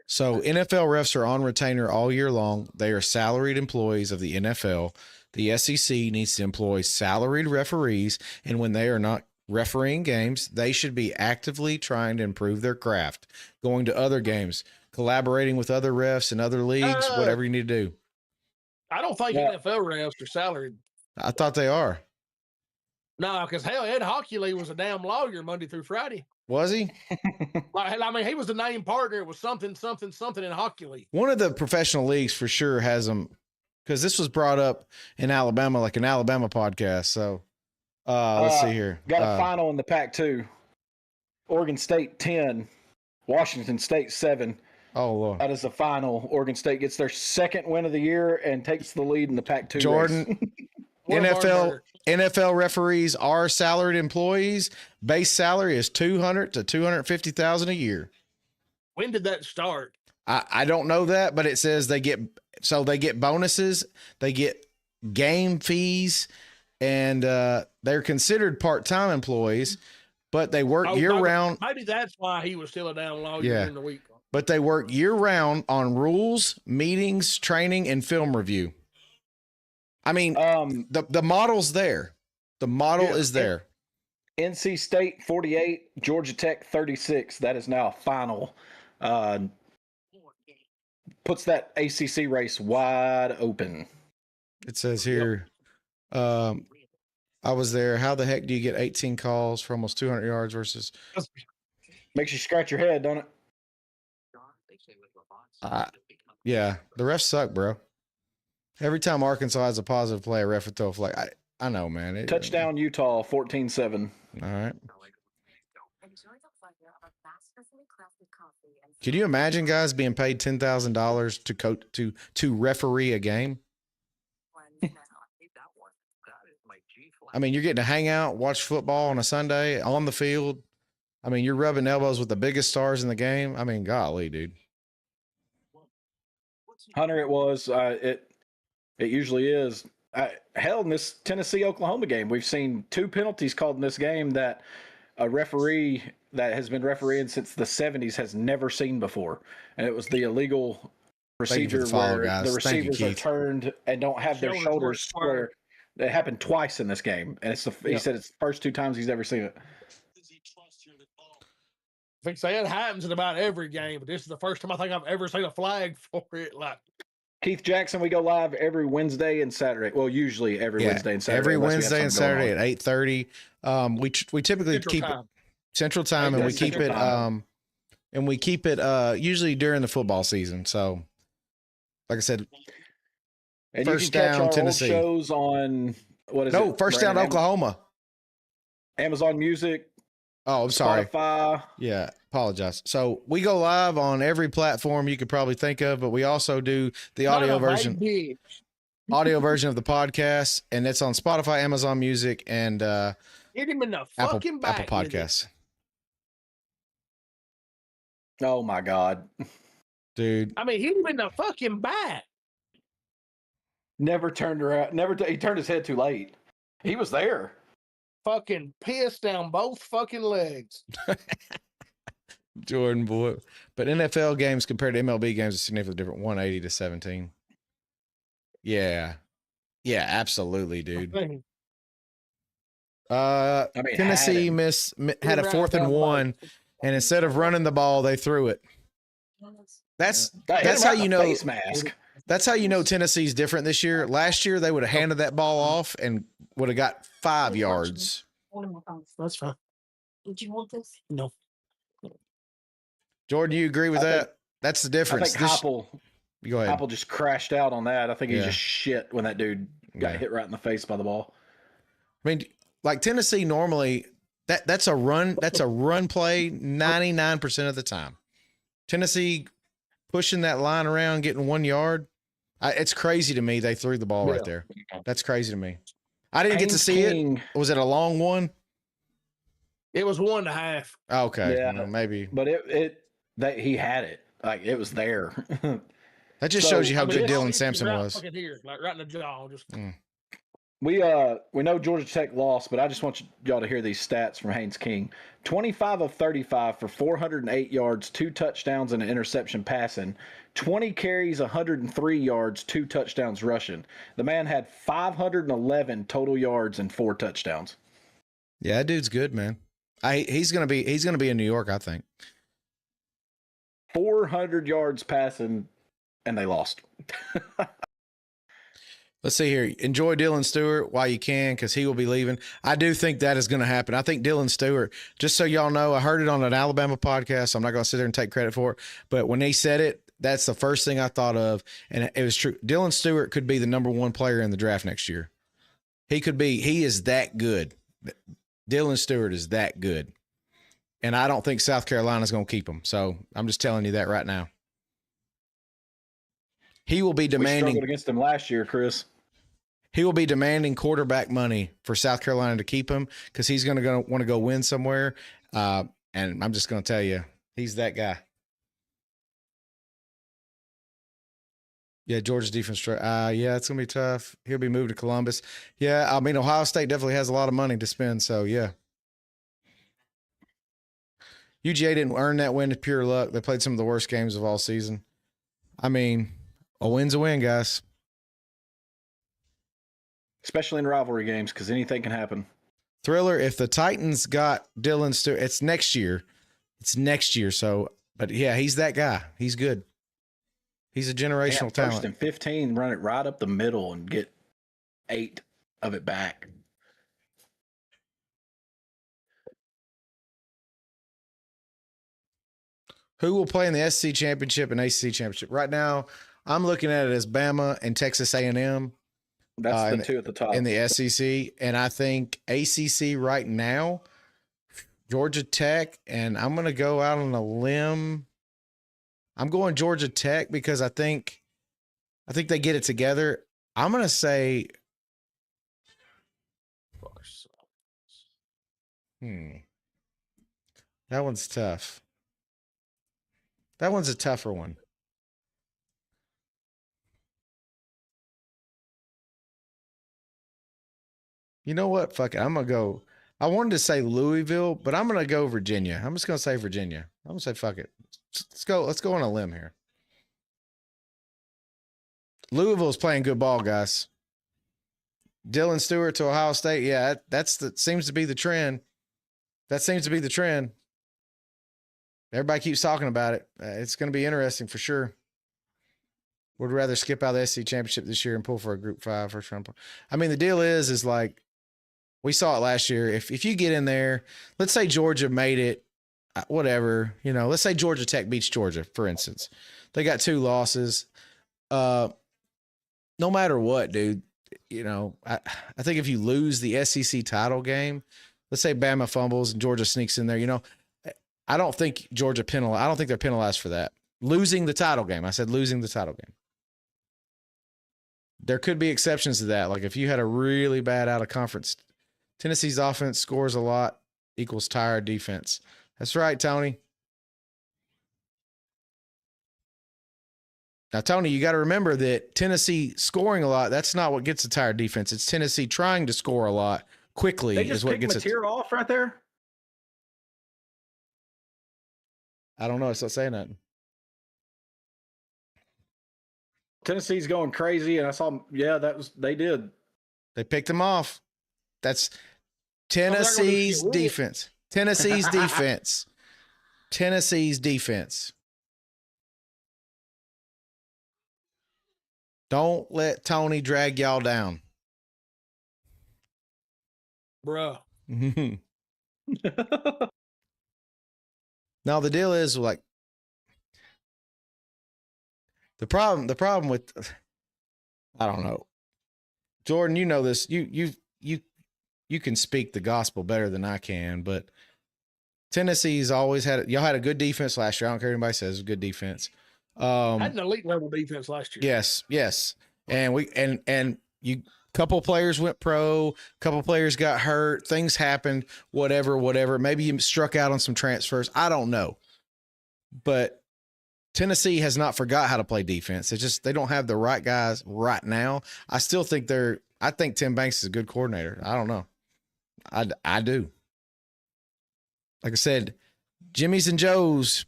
So NFL refs are on retainer all year long. They are salaried employees of the NFL. The SEC needs to employ salaried referees, and when they are not refereeing games, they should be actively trying to improve their craft, going to other games, collaborating with other refs and other leagues, whatever you need to do. I don't think NFL refs are salaried. I thought they are. No, because hell, Ed Hockley was a damn lawyer Monday through Friday. Was he? I mean, he was the name partner. It was something in Hockley. One of the professional leagues for sure has them, because this was brought up in Alabama, like an Alabama podcast. So let's see here. Got a final in the Pac-2. Oregon State 10, Washington State 7. Oh, Lord. That is the final. Oregon State gets their 2nd win of the year and takes the lead in the Pac-2 Jordan, NFL referees are salaried employees. Base salary is $200,000 to $250,000 a year. When did that start? I don't know that, but it says they get bonuses, they get game fees, and they're considered part-time employees, but they work year-round. Maybe that's why he was still a down lawyer in the week. But they work year-round on rules, meetings, training, and film review. I mean, the model's there. The model is there. NC State 48, Georgia Tech 36. That is now final. Puts that ACC race wide open. It says here, I was there. How the heck do you get 18 calls for almost 200 yards versus? Makes you scratch your head, don't it? Yeah, the refs suck, bro. Every time Arkansas has a positive play, a ref would throw a flag. I know, man. Touchdown Utah, 14-7. All right. Could you imagine guys being paid $10,000 to coach to referee a game? I mean, you're getting to hang out, watch football on a Sunday on the field. I mean, you're rubbing elbows with the biggest stars in the game. I mean, golly, dude. Hunter, it was. It usually is. Hell, in this Tennessee-Oklahoma game, we've seen 2 penalties called in this game that a referee that has been refereeing since the 70s has never seen before. And it was the illegal procedure where the receivers are turned and don't have their shoulders square. It happened twice in this game. And he said it's the first 2 times he's ever seen it. I think it happens in about every game, but this is the first time I think I've ever seen a flag for it. Like Keith Jackson, we go live every Wednesday and Saturday. Well, usually every Wednesday and Saturday. Every Wednesday and Saturday at 8:30. We typically keep it Central Time, and we keep it usually during the football season. So, like I said, and First Down Tennessee shows on what is it? No, First Down Oklahoma. Amazon Music. Oh, I'm sorry. Spotify. Yeah, apologize. So we go live on every platform you could probably think of, but we also do the audio version of the podcast, and it's on Spotify, Amazon Music, and hit him in the fucking back, Apple Podcasts. Oh my God, dude! I mean, hit him in the fucking back. Never turned around. He turned his head too late. He was there. Fucking pissed down both fucking legs. Jordan, boy. But NFL games compared to MLB games are significantly different. 180 to 17. Yeah. Yeah, absolutely, dude. Tennessee had a 4th and 1, and instead of running the ball, they threw it. That's how you know face mask. That's how you know Tennessee's different this year. Last year, they would have handed that ball off and would have got 5 yards. That's fine. Did you want this? No. Jordan, you agree with that? That's the difference. I think Heupel, go ahead. Heupel just crashed out on that. I think he just shit when that dude got hit right in the face by the ball. I mean, like Tennessee normally, that's a run play 99% of the time. Tennessee pushing that line around, getting 1 yard. It's crazy to me they threw the ball right there. That's crazy to me. I didn't get to see it. Was it a long one? It was 1.5. Okay. Yeah, well, maybe. But he had it. Like, it was there. That just shows you how good Dylan Sampson was. Here, like right in the jaw. Just. We know Georgia Tech lost, but I just want y'all to hear these stats from Haynes King. 25 of 35 for 408 yards, 2 touchdowns, and an interception passing. 20 carries, 103 yards, 2 touchdowns rushing. The man had 511 total yards and 4 touchdowns. Yeah, that dude's good, man. He's gonna be in New York, I think. 400 yards passing, and they lost. Let's see here. Enjoy Dylan Stewart while you can, because he will be leaving. I do think that is going to happen. I think Dylan Stewart, just so y'all know, I heard it on an Alabama podcast. So I'm not going to sit there and take credit for it. But when he said it, that's the first thing I thought of. And it was true. Dylan Stewart could be the number 1 player in the draft next year. He is that good. Dylan Stewart is that good. And I don't think South Carolina's going to keep him. So I'm just telling you that right now. He will be demanding. We struggled against him last year, Chris. He will be demanding quarterback money for South Carolina to keep him, because he's going to want to go win somewhere. And I'm just going to tell you, he's that guy. Yeah, Georgia's defense. Yeah, it's going to be tough. He'll be moved to Columbus. Yeah, I mean, Ohio State definitely has a lot of money to spend. So, yeah. UGA didn't earn that win to pure luck. They played some of the worst games of all season. I mean, a win's a win, guys. Especially in rivalry games, because anything can happen. Thriller, if the Titans got Dylan Stewart, it's next year. So, but yeah, he's that guy. He's good. He's a generational talent. First and 15, run it right up the middle and get 8 of it back. Who will play in the SEC championship and ACC championship? Right now, I'm looking at it as Bama and Texas A&M. That's the two at the top. in the SEC. And I think ACC right now, Georgia Tech, and I'm going to go out on a limb. I'm going Georgia Tech because I think they get it together. I'm going to say that one's tough. That one's a tougher one. You know what? Fuck it. I'm going to go. I wanted to say Louisville, but I'm going to go Virginia. I'm just going to say Virginia. I'm going to say fuck it. Let's go on a limb here. Louisville's playing good ball, guys. Dylan Stewart to Ohio State. Yeah, seems to be the trend. That seems to be the trend. Everybody keeps talking about it. It's going to be interesting for sure. Would rather skip out the SEC championship this year and pull for a Group 5 first round. I mean, the deal is like we saw it last year. If you get in there, let's say Georgia made it, whatever, let's say Georgia Tech beats Georgia, for instance. They got 2 losses. No matter what, dude, I think if you lose the SEC title game, let's say Bama fumbles and Georgia sneaks in there, I don't think they're penalized for that. Losing the title game. I said losing the title game. There could be exceptions to that. Like if you had a really bad out of conference, Tennessee's offense scores a lot equals tired defense. That's right, Tony. Now, Tony, you got to remember that Tennessee scoring a lot, that's not what gets a tired defense. It's Tennessee trying to score a lot quickly is what gets it. Off right there? I don't know. It's not saying nothing. Tennessee's going crazy, and I saw, they did. They picked him off. That's Tennessee's defense. Tennessee's defense. Tennessee's defense. Don't let Tony drag y'all down. Bruh. Now the deal is like the problem with I don't know. Jordan, you know this. You can speak the gospel better than I can, but Tennessee's always y'all had a good defense last year. I don't care what anybody says, it was a good defense. Had an elite level defense last year. Yes. And you couple players went pro, couple players got hurt, things happened, whatever. Maybe you struck out on some transfers. I don't know. But Tennessee has not forgot how to play defense. It's just they don't have the right guys right now. I still think I think Tim Banks is a good coordinator. I don't know. I do. Like I said, Jimmy's and Joe's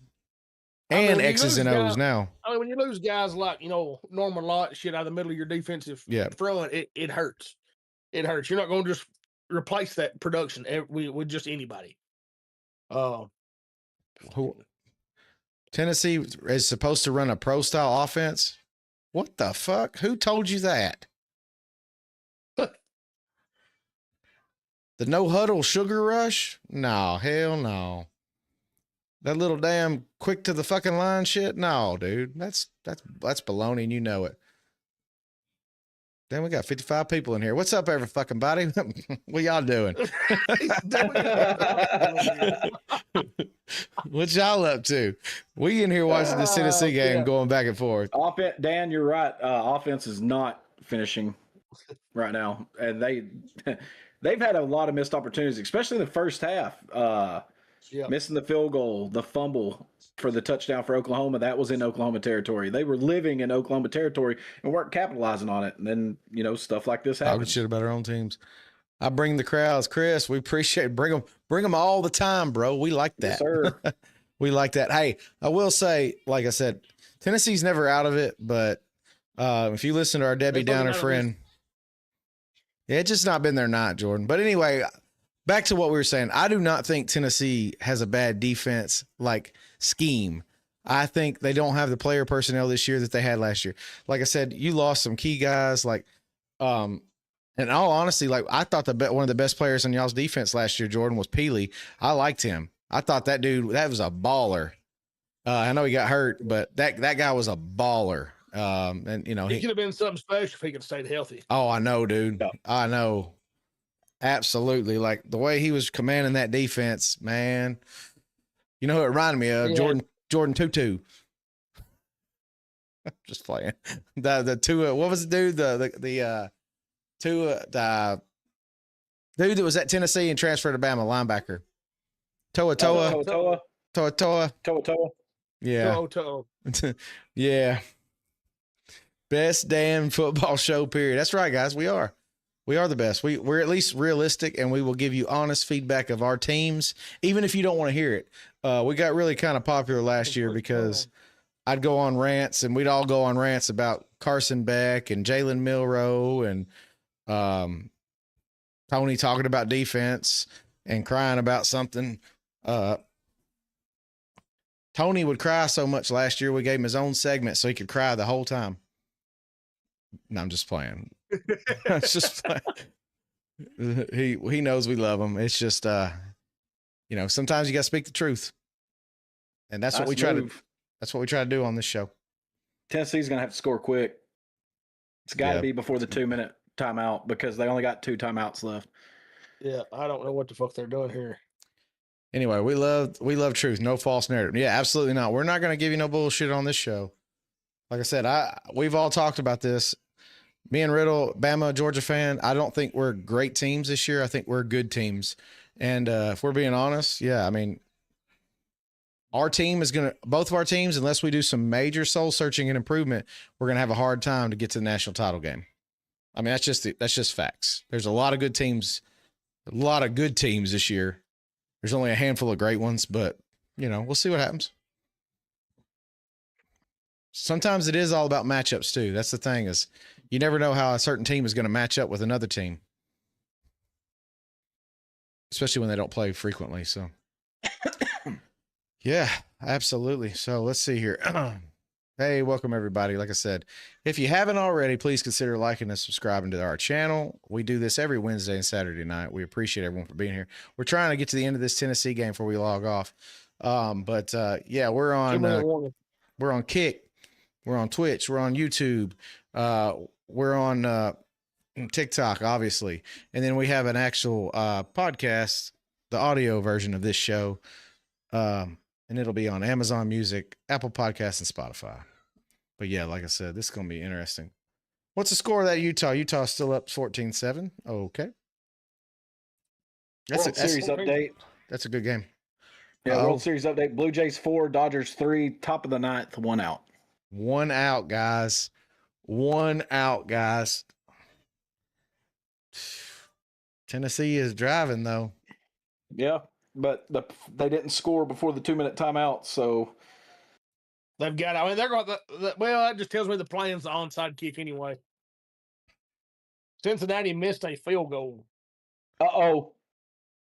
and X's and O's now. I mean, when you lose guys like, Norman Lott, shit out of the middle of your defensive front, it hurts. It hurts. You're not going to just replace that production with just anybody. Tennessee is supposed to run a pro-style offense? What the fuck? Who told you that? The no-huddle sugar rush? No, hell no. That little damn quick to the fucking line shit? No, dude. That's baloney and you know it. Then we got 55 people in here. What's up, every fucking body? What y'all doing? What y'all up to? We in here watching this Tennessee game going back and forth. Dan, you're right. Offense is not finishing right now. And they've had a lot of missed opportunities, especially in the first half. Missing the field goal, the fumble for the touchdown for Oklahoma, that was in Oklahoma territory. They were living in Oklahoma territory and weren't capitalizing on it. And then, stuff like this happens. Talking shit about our own teams. I bring the crowds, Chris. We appreciate it. Bring them all the time, bro. We like that. Yes, sir. We like that. Hey, I will say, like I said, Tennessee's never out of it, but if you listen to our Debbie Downer friend, it's just not been their night, Jordan. But anyway, back to what we were saying. I do not think Tennessee has a bad defense scheme. I think they don't have the player personnel this year that they had last year. Like I said, you lost some key guys. In all honesty, I thought one of the best players on y'all's defense last year, Jordan, was Peely. I liked him. I thought that dude, that was a baller. I know he got hurt, but that guy was a baller. And he could have been something special if he could have stayed healthy. Oh, I know, dude. Yeah. I know. Absolutely. Like the way he was commanding that defense, man. You know who it reminded me of? Yeah. Jordan Tutu. Just playing. The Tua, what was the dude? The dude that was at Tennessee and transferred to Bama, linebacker. Toa. Yeah. Toe. Yeah. Best damn football show, period. That's right, guys. We are the best. We're at least realistic, and we will give you honest feedback of our teams, even if you don't want to hear it. We got really kind of popular last year because I'd go on rants, and we'd all go on rants about Carson Beck and Jalen Milroe and Tony talking about defense and crying about something. Tony would cry so much last year, we gave him his own segment so he could cry the whole time. No, I'm just playing. It's just playing. He knows we love him. It's just sometimes you got to speak the truth. And that's what we try to do on this show. Tennessee's going to have to score quick. It's got to be before the 2-minute timeout because they only got 2 timeouts left. Yeah, I don't know what the fuck they're doing here. Anyway, we love truth, no false narrative. Yeah, absolutely not. We're not going to give you no bullshit on this show. Like I said, we've all talked about this. Me and Riddle, Bama, Georgia fan, I don't think we're great teams this year. I think we're good teams. And if we're being honest, yeah, I mean, both of our teams, unless we do some major soul searching and improvement, we're going to have a hard time to get to the national title game. I mean, that's just facts. There's a lot of good teams this year. There's only a handful of great ones, but we'll see what happens. Sometimes it is all about matchups too. That's the thing, is you never know how a certain team is going to match up with another team, especially when they don't play frequently. So yeah, absolutely. So let's see here. Hey, welcome everybody. Like I said, if you haven't already, please consider liking and subscribing to our channel. We do this every Wednesday and Saturday night. We appreciate everyone for being here. We're trying to get to the end of this Tennessee game before we log off. Yeah, we're on Kick. We're on Twitch. We're on YouTube. We're on TikTok, obviously. And then we have an actual podcast, the audio version of this show. And it'll be on Amazon Music, Apple Podcasts, and Spotify. But yeah, like I said, this is going to be interesting. What's the score of that Utah? Utah's still up 14-7. Okay. World Series update. That's a good game. Yeah, World Series update. Blue Jays 4, Dodgers 3, top of the 9th, 1 out. 1 out, guys. 1 out, guys. Tennessee is driving, though. Yeah. But they didn't score before the 2-minute timeout, so they've got. I mean, they're going. Well, that just tells me the plan's the onside kick anyway. Cincinnati missed a field goal.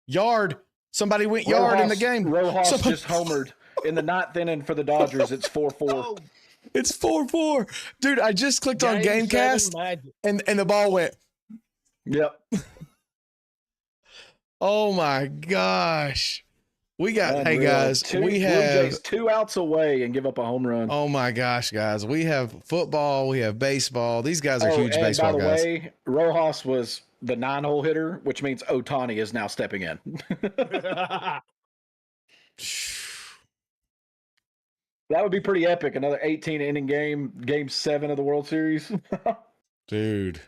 Yard. Somebody went yard in the game. Rojas just homered in the 9th inning for the Dodgers. It's 4-4. It's 4-4, dude. I just clicked on Gamecast, and the ball went. Yep. Oh my gosh. We got, hey guys, Blue Jays 2 outs away and give up a home run. Oh my gosh, guys. We have football, we have baseball. These guys are huge baseball guys. By the way, Rojas was the 9-hole hitter, which means Ohtani is now stepping in. That would be pretty epic. Another 18-inning game 7 of the World Series. Dude,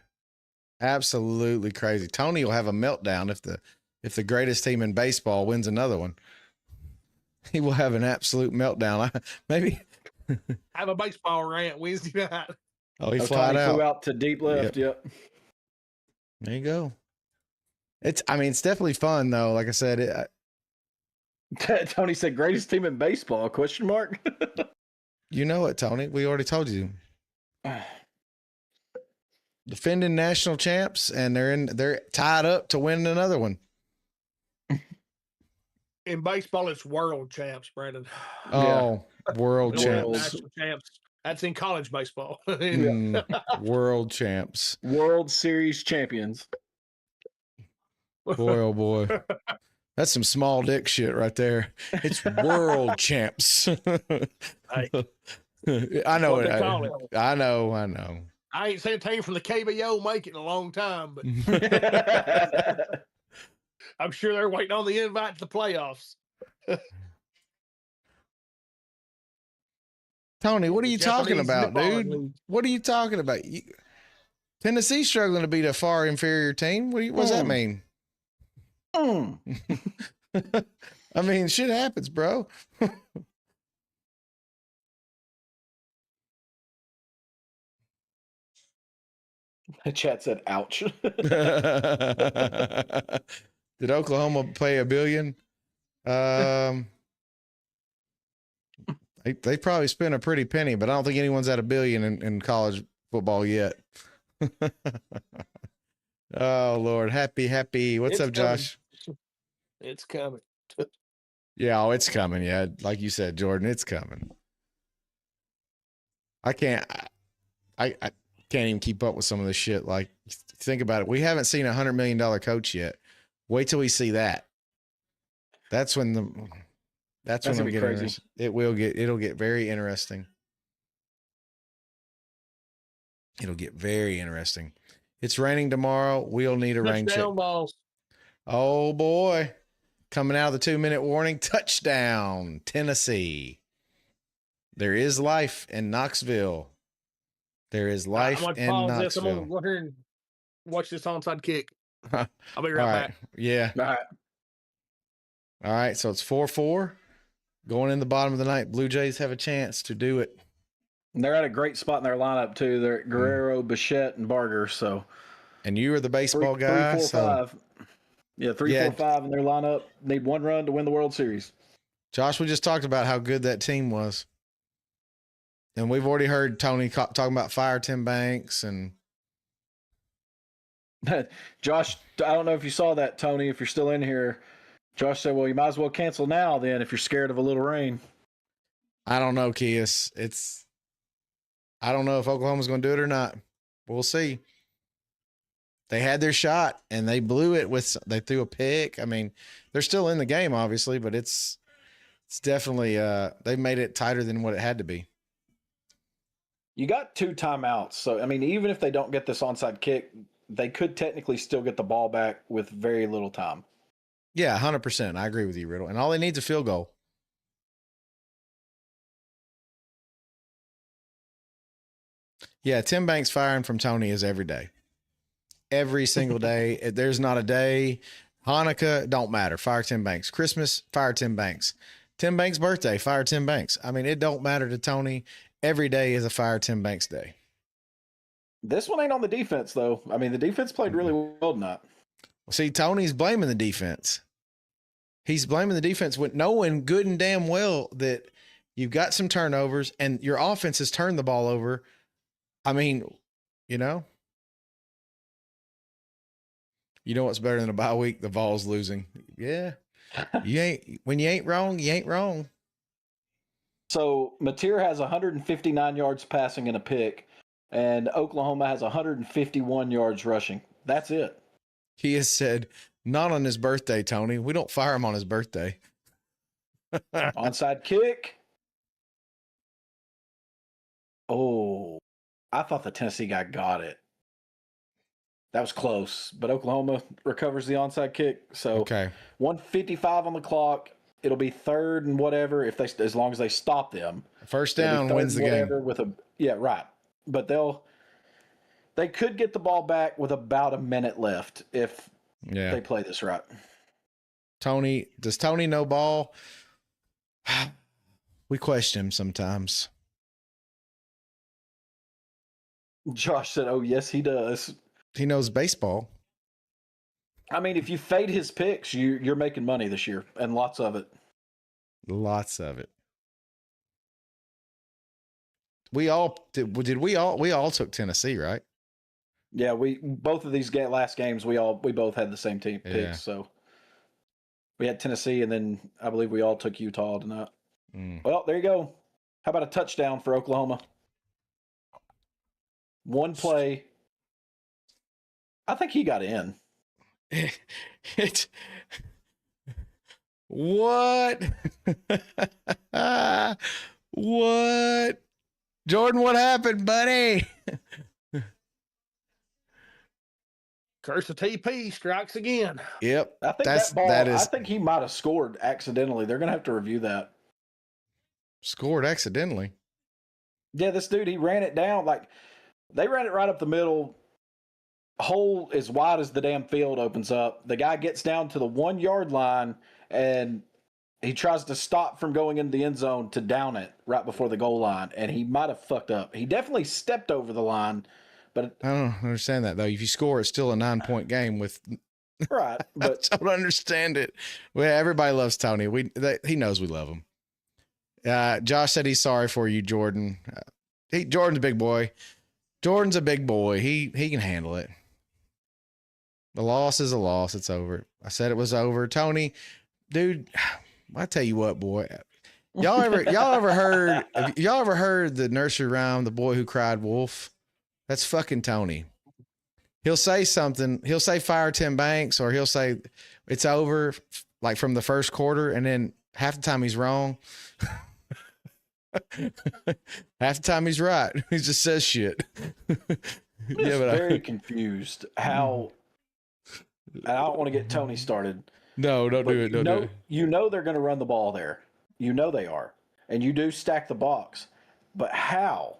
absolutely crazy. Tony will have a meltdown if the greatest team in baseball wins another one. He will have an absolute meltdown. Maybe have a baseball rant Wednesday night. Oh, he flew out to deep left. Yep. There you go. It's definitely fun though. Like I said, Tony said greatest team in baseball, question mark. You know it, Tony. We already told you. Defending national champs, and they're tied up to win another one. In baseball, it's world champs, Brandon. Oh, yeah. World champs. National champs. That's in college baseball. World champs. World Series champions. Boy, oh boy. That's some small dick shit right there. It's world champs. I know what it. they call it. I know. I know. I ain't seen a team from the KBO make it in a long time, but I'm sure they're waiting on the invite to the playoffs. Tony, what are you talking Japanese about, Nippon dude? League. What are you talking about? Tennessee's struggling to beat a far inferior team. What does that mean? I mean, shit happens, bro. Chat said, ouch. Did Oklahoma pay $1 billion? They probably spent a pretty penny, but I don't think anyone's at $1 billion in college football yet. Oh Lord, happy. What's It's up, coming. Josh? It's coming. Yeah, it's coming. Yeah, like you said, Jordan, it's coming. I can't even keep up with some of this shit. Like, think about it. We haven't seen $100 million coach yet. Wait till we see that. That's when it'll get crazy. It'll get very interesting. It'll get very interesting. It's raining tomorrow. We'll need a rain check. Balls. Oh boy. Coming out of the 2-minute warning, touchdown, Tennessee. There is life in Knoxville. There is life in Knoxville. I'm going to go here and watch this onside kick. I'll be right back. Yeah. All right. All right. So it's 4-4. Going in the bottom of the ninth. Blue Jays have a chance to do it. And they're at a great spot in their lineup, too. They're at Guerrero, Bichette, and Barger. So, and you are the baseball guy. 3, 4, 5. Yeah, 3, 4, 5 in their lineup. Need one run to win the World Series. Josh, we just talked about how good that team was. And we've already heard Tony talking about fire Tim Banks and Josh, I don't know if you saw that, Tony, if you're still in here. Josh said, well, you might as well cancel now then if you're scared of a little rain. I don't know, Kias. I don't know if Oklahoma's going to do it or not. We'll see. They had their shot and they blew it they threw a pick. I mean, they're still in the game, obviously, but it's definitely they made it tighter than what it had to be. You got 2 timeouts. So, I mean, even if they don't get this onside kick, they could technically still get the ball back with very little time. Yeah, 100%. I agree with you, Riddle. And all they need is a field goal. Yeah, Tim Banks firing from Tony is every day. Every single day. There's not a day. Hanukkah, don't matter. Fire Tim Banks. Christmas, fire Tim Banks. Tim Banks' birthday, fire Tim Banks. I mean, it don't matter to Tony. Every day is a fire Tim Banks day. This one ain't on the defense, though. I mean, the defense played really well tonight. See, Tony's blaming the defense. He's blaming the defense with knowing good and damn well that you've got some turnovers and your offense has turned the ball over. I mean, you know what's better than a bye week? The Vols losing. Yeah. When you ain't wrong, you ain't wrong. So Napier has 159 yards passing and a pick, and Oklahoma has 151 yards rushing. That's it. He has said, not on his birthday, Tony. We don't fire him on his birthday. Onside kick. Oh, I thought the Tennessee guy got it. That was close, but Oklahoma recovers the onside kick. So okay. 1:55 on the clock. It'll be 3rd and whatever as long as they stop them. First down wins the game. Right. But they could get the ball back with about a minute left if they play this right. Does Tony know ball? We question him sometimes. Josh said, "Oh yes, he does. He knows baseball." I mean, if you fade his picks, you're making money this year, and lots of it. Lots of it. We all took Tennessee, right? Yeah, both of these last games we both had the same team picks. So we had Tennessee, and then I believe we all took Utah tonight. Well, there you go. How about a touchdown for Oklahoma? One play. I think he got in. What? What? Jordan, what happened, buddy? Curse of TP strikes again. Yep. I think That's that ball. that is I think he might have scored accidentally. They're gonna have to review that. scored accidentally. Yeah, this dude, he ran it down like they ran it right up the middle. Hole as wide as the damn field opens up. The guy gets down to the 1 yard line and he tries to stop from going into the end zone to down it right before the goal line, and he might have fucked up. He definitely stepped over the line, but I don't understand that though. If you score, it's still a 9-point game with. right. But I don't understand it. Well, everybody loves Tony. He knows we love him. Josh said he's sorry for you, Jordan. Jordan's a big boy. Jordan's a big boy. He can handle it. The loss is a loss. It's over. I said it was over. Tony, dude, I tell you what, boy. Y'all ever heard the nursery rhyme, The Boy Who Cried Wolf? That's fucking Tony. He'll say something. He'll say fire Tim Banks, or he'll say it's over, like from the first quarter, and then half the time he's wrong. Half the time he's right. He just says shit. I'm just very confused how. I don't want to get Tony started. No, don't do it. Don't do it. You know they're going to run the ball there. You know they are. And you do stack the box. But how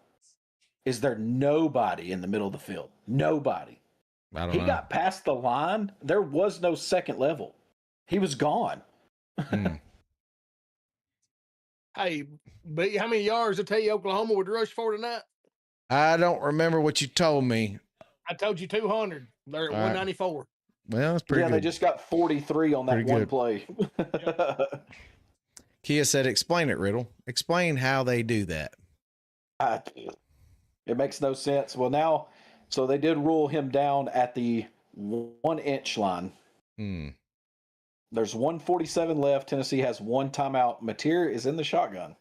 is there nobody in the middle of the field? Nobody. I don't He know. got past the line. There was no second level. He was gone. Hey, B, how many yards did I tell you Oklahoma would rush for tonight? I don't remember what you told me. I told you 200. They're at 194. Well, it's pretty good. They just got 43 on that Pretty one good. play. Kia said, explain it, Riddle. Explain how they do that. It makes no sense. Well, now, so they did rule him down at the 1 inch line. There's 147 left. Tennessee has one timeout. Napier is in the shotgun.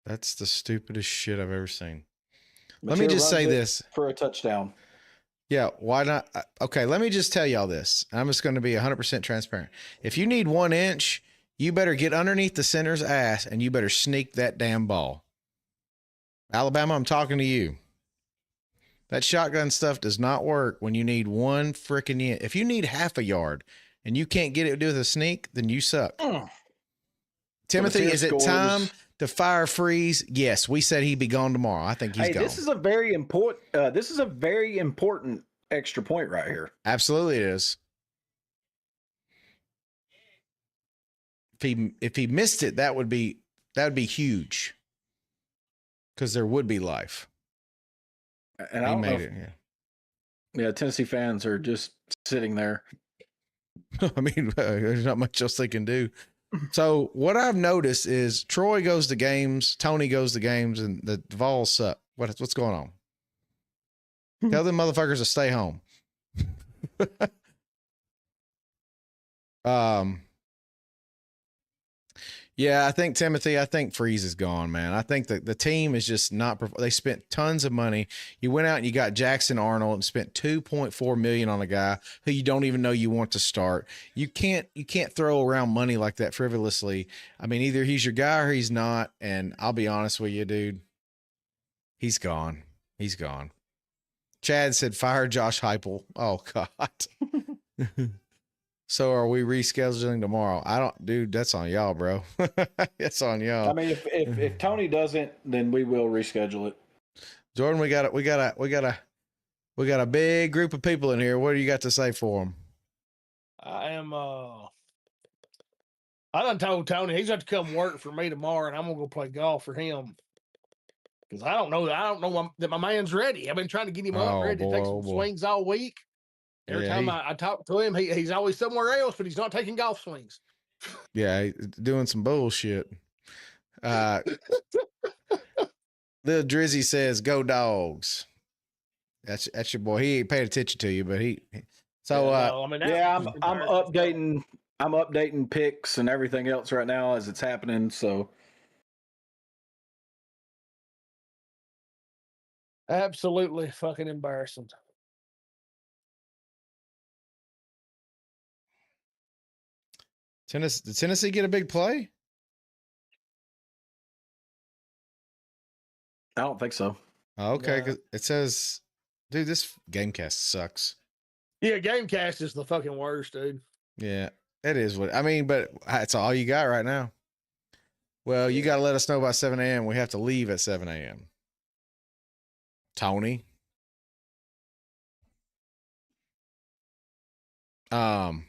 That's the stupidest shit I've ever seen. Napier Let me just say runs it this. for a touchdown. Yeah, why not? Okay, let me just tell y'all this. I'm just going to be 100% transparent. If you need 1 inch, you better get underneath the center's ass and you better sneak that damn ball. Alabama, I'm talking to you. That shotgun stuff does not work when you need 1 freaking inch. If you need half a yard and you can't get it to do with a sneak, then you suck. Timothy, Napier is it scores. time to fire Freeze? Yes, we said he'd be gone tomorrow. I think he's gone. This is a very important. This is a very important extra point right here. Absolutely, it is. If he missed it, that would be huge. Because there would be life. And I He don't know made if- it. Yeah, Tennessee fans are just sitting there. Yeah. I mean, there's not much else they can do. So what I've noticed is Troy goes to games, Tony goes to games, and the Vols suck. What's going on? Tell them motherfuckers to stay home. Yeah, I think Freeze is gone, man. I think that the team is just not. They spent tons of money. You went out and you got Jackson Arnold and spent $2.4 million on a guy who you don't even know you want to start. You can't throw around money like that frivolously. I mean, either he's your guy or he's not. And I'll be honest with you, dude, he's gone. He's gone. Chad said, "Fire Josh Heupel." Oh God. So are we rescheduling tomorrow? Dude, that's on y'all, bro. That's on y'all. I mean, if Tony doesn't, then we will reschedule it. Jordan, we got a big group of people in here. What do you got to say for them? I done told Tony he's got to come work for me tomorrow, and I'm gonna go play golf for him. Because I don't know that my man's ready. I've been trying to get him up ready to take some swings all week. Every time I talk to him, he's always somewhere else, but he's not taking golf swings. Yeah, he's doing some bullshit. Lil Drizzy says, "Go Dogs." That's your boy. He ain't paid attention to you, but he. So I'm updating. I'm updating picks and everything else right now as it's happening. So absolutely fucking embarrassing. Did Tennessee get a big play? I don't think so. Okay, No. 'cause it says, dude, this Gamecast sucks. Yeah, Gamecast is the fucking worst, dude. Yeah, it is what I mean, but it's all you got right now. Well, you got to let us know by 7 a.m. We have to leave at 7 a.m. Tony. Why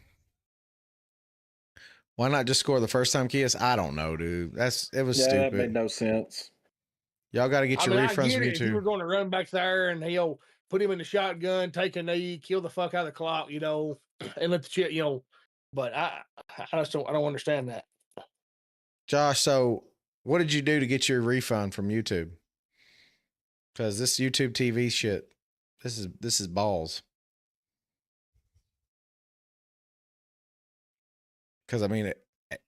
not just score the first time kiss? I don't know, dude. It was stupid. That made no sense. Y'all got to get your refunds I get from it. If you were YouTube. going to run back there and he'll put him in the shotgun, take a knee, kill the fuck out of the clock, you know, and let the shit, you know. But I just don't. I don't understand that. Josh, so what did you do to get your refund from YouTube? Because this YouTube TV shit, this is balls. Because I mean,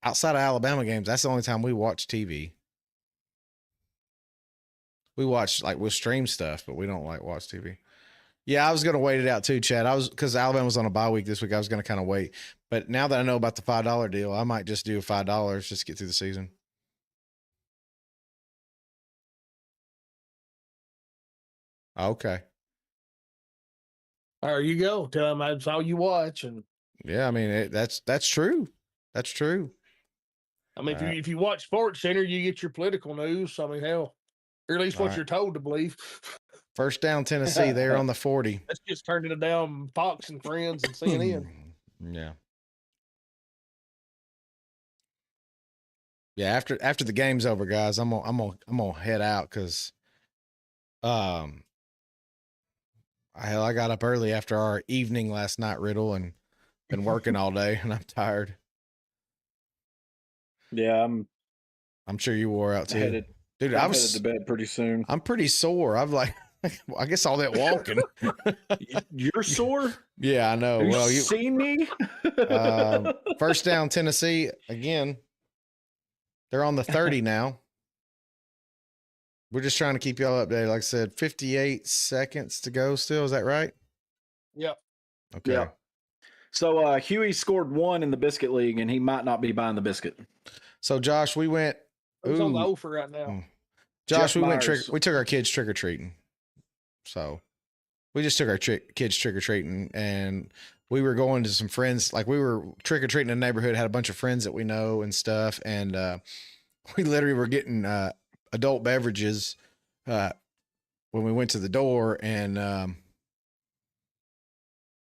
outside of Alabama games, that's the only time we watch TV. We watch we'll stream stuff, but we don't watch TV. Yeah, I was gonna wait it out too, Chad. Because Alabama was on a bye week this week. I was gonna kind of wait, but now that I know about the $5 deal, I might just do $5 just to get through the season. Okay. There you go. Tell him that's all you watch, and Yeah, I mean that's true. That's true. I mean, if you watch Sports Center, you get your political news. I mean, hell, or at least what you're told to believe. First down, Tennessee. They're on the 40. That's just turned into down Fox and Friends and CNN. Yeah. Yeah. After the game's over, guys, I'm gonna head out because, I got up early after our evening last night, Riddle, and been working all day, and I'm tired. Yeah, I'm sure you wore out too, dude. I'm headed to bed pretty soon. I'm pretty sore. I'm like, I guess all that walking. You're sore? Yeah, I know. You Well, you seen me? first down, Tennessee again. They're on the 30 now. We're just trying to keep y'all updated. Like I said, 58 seconds to go still. Is that right? Yep. Okay. Yeah. So Huey scored 1 in the biscuit league, and he might not be buying the biscuit. So Josh, we went. Who's on the offer right now? Josh, Jeff we Myers. we took our kids trick or treating. So we just took our kids trick or treating, and we were going to some friends. Like we were trick or treating in the neighborhood. Had a bunch of friends that we know and stuff, and we literally were getting adult beverages when we went to the door, and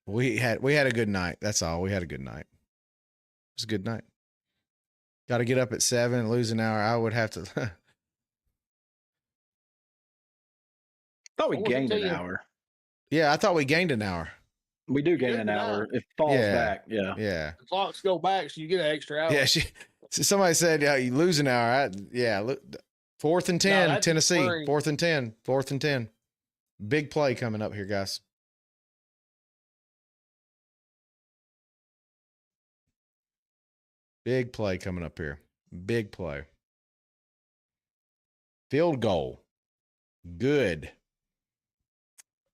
we had a good night. That's all. We had a good night. It was a good night. Got to get up at 7, lose an hour. I would have to. Thought we gained an hour. Yeah, I thought we gained an hour. We do gain an hour. It falls back. Yeah. Yeah. The clocks go back, so you get an extra hour. Yeah. Somebody said, yeah, you lose an hour. Look, 4th and 10, Tennessee. 4th and 10. 4th and 10. Big play coming up here, guys. Big play coming up here. Big play. Field goal. Good.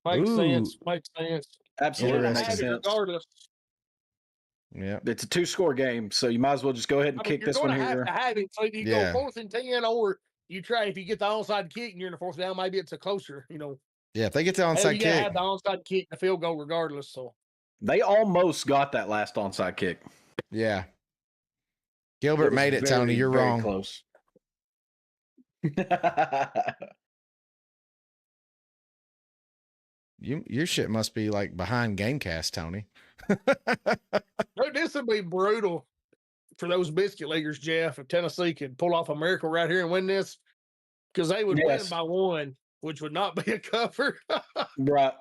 Makes sense. Makes sense. Absolutely makes sense. Regardless. Yeah. It's a 2-score game, so you might as well just go ahead and kick this one here. You're going to have it. So you go 4th and 10, or you try, if you get the onside kick and you're in the 4th down, maybe it's a closer, you know. Yeah, if they get the onside you kick. have the onside kick and the field goal regardless. So they almost got that last onside kick. Yeah. Gilbert made it, Tony. You're very wrong. Close. Your shit must be like behind Gamecast, Tony. Dude, this would be brutal for those biscuit leaguers, Jeff. If Tennessee could pull off a miracle right here and win this, because they would win by 1, which would not be a cover. Right.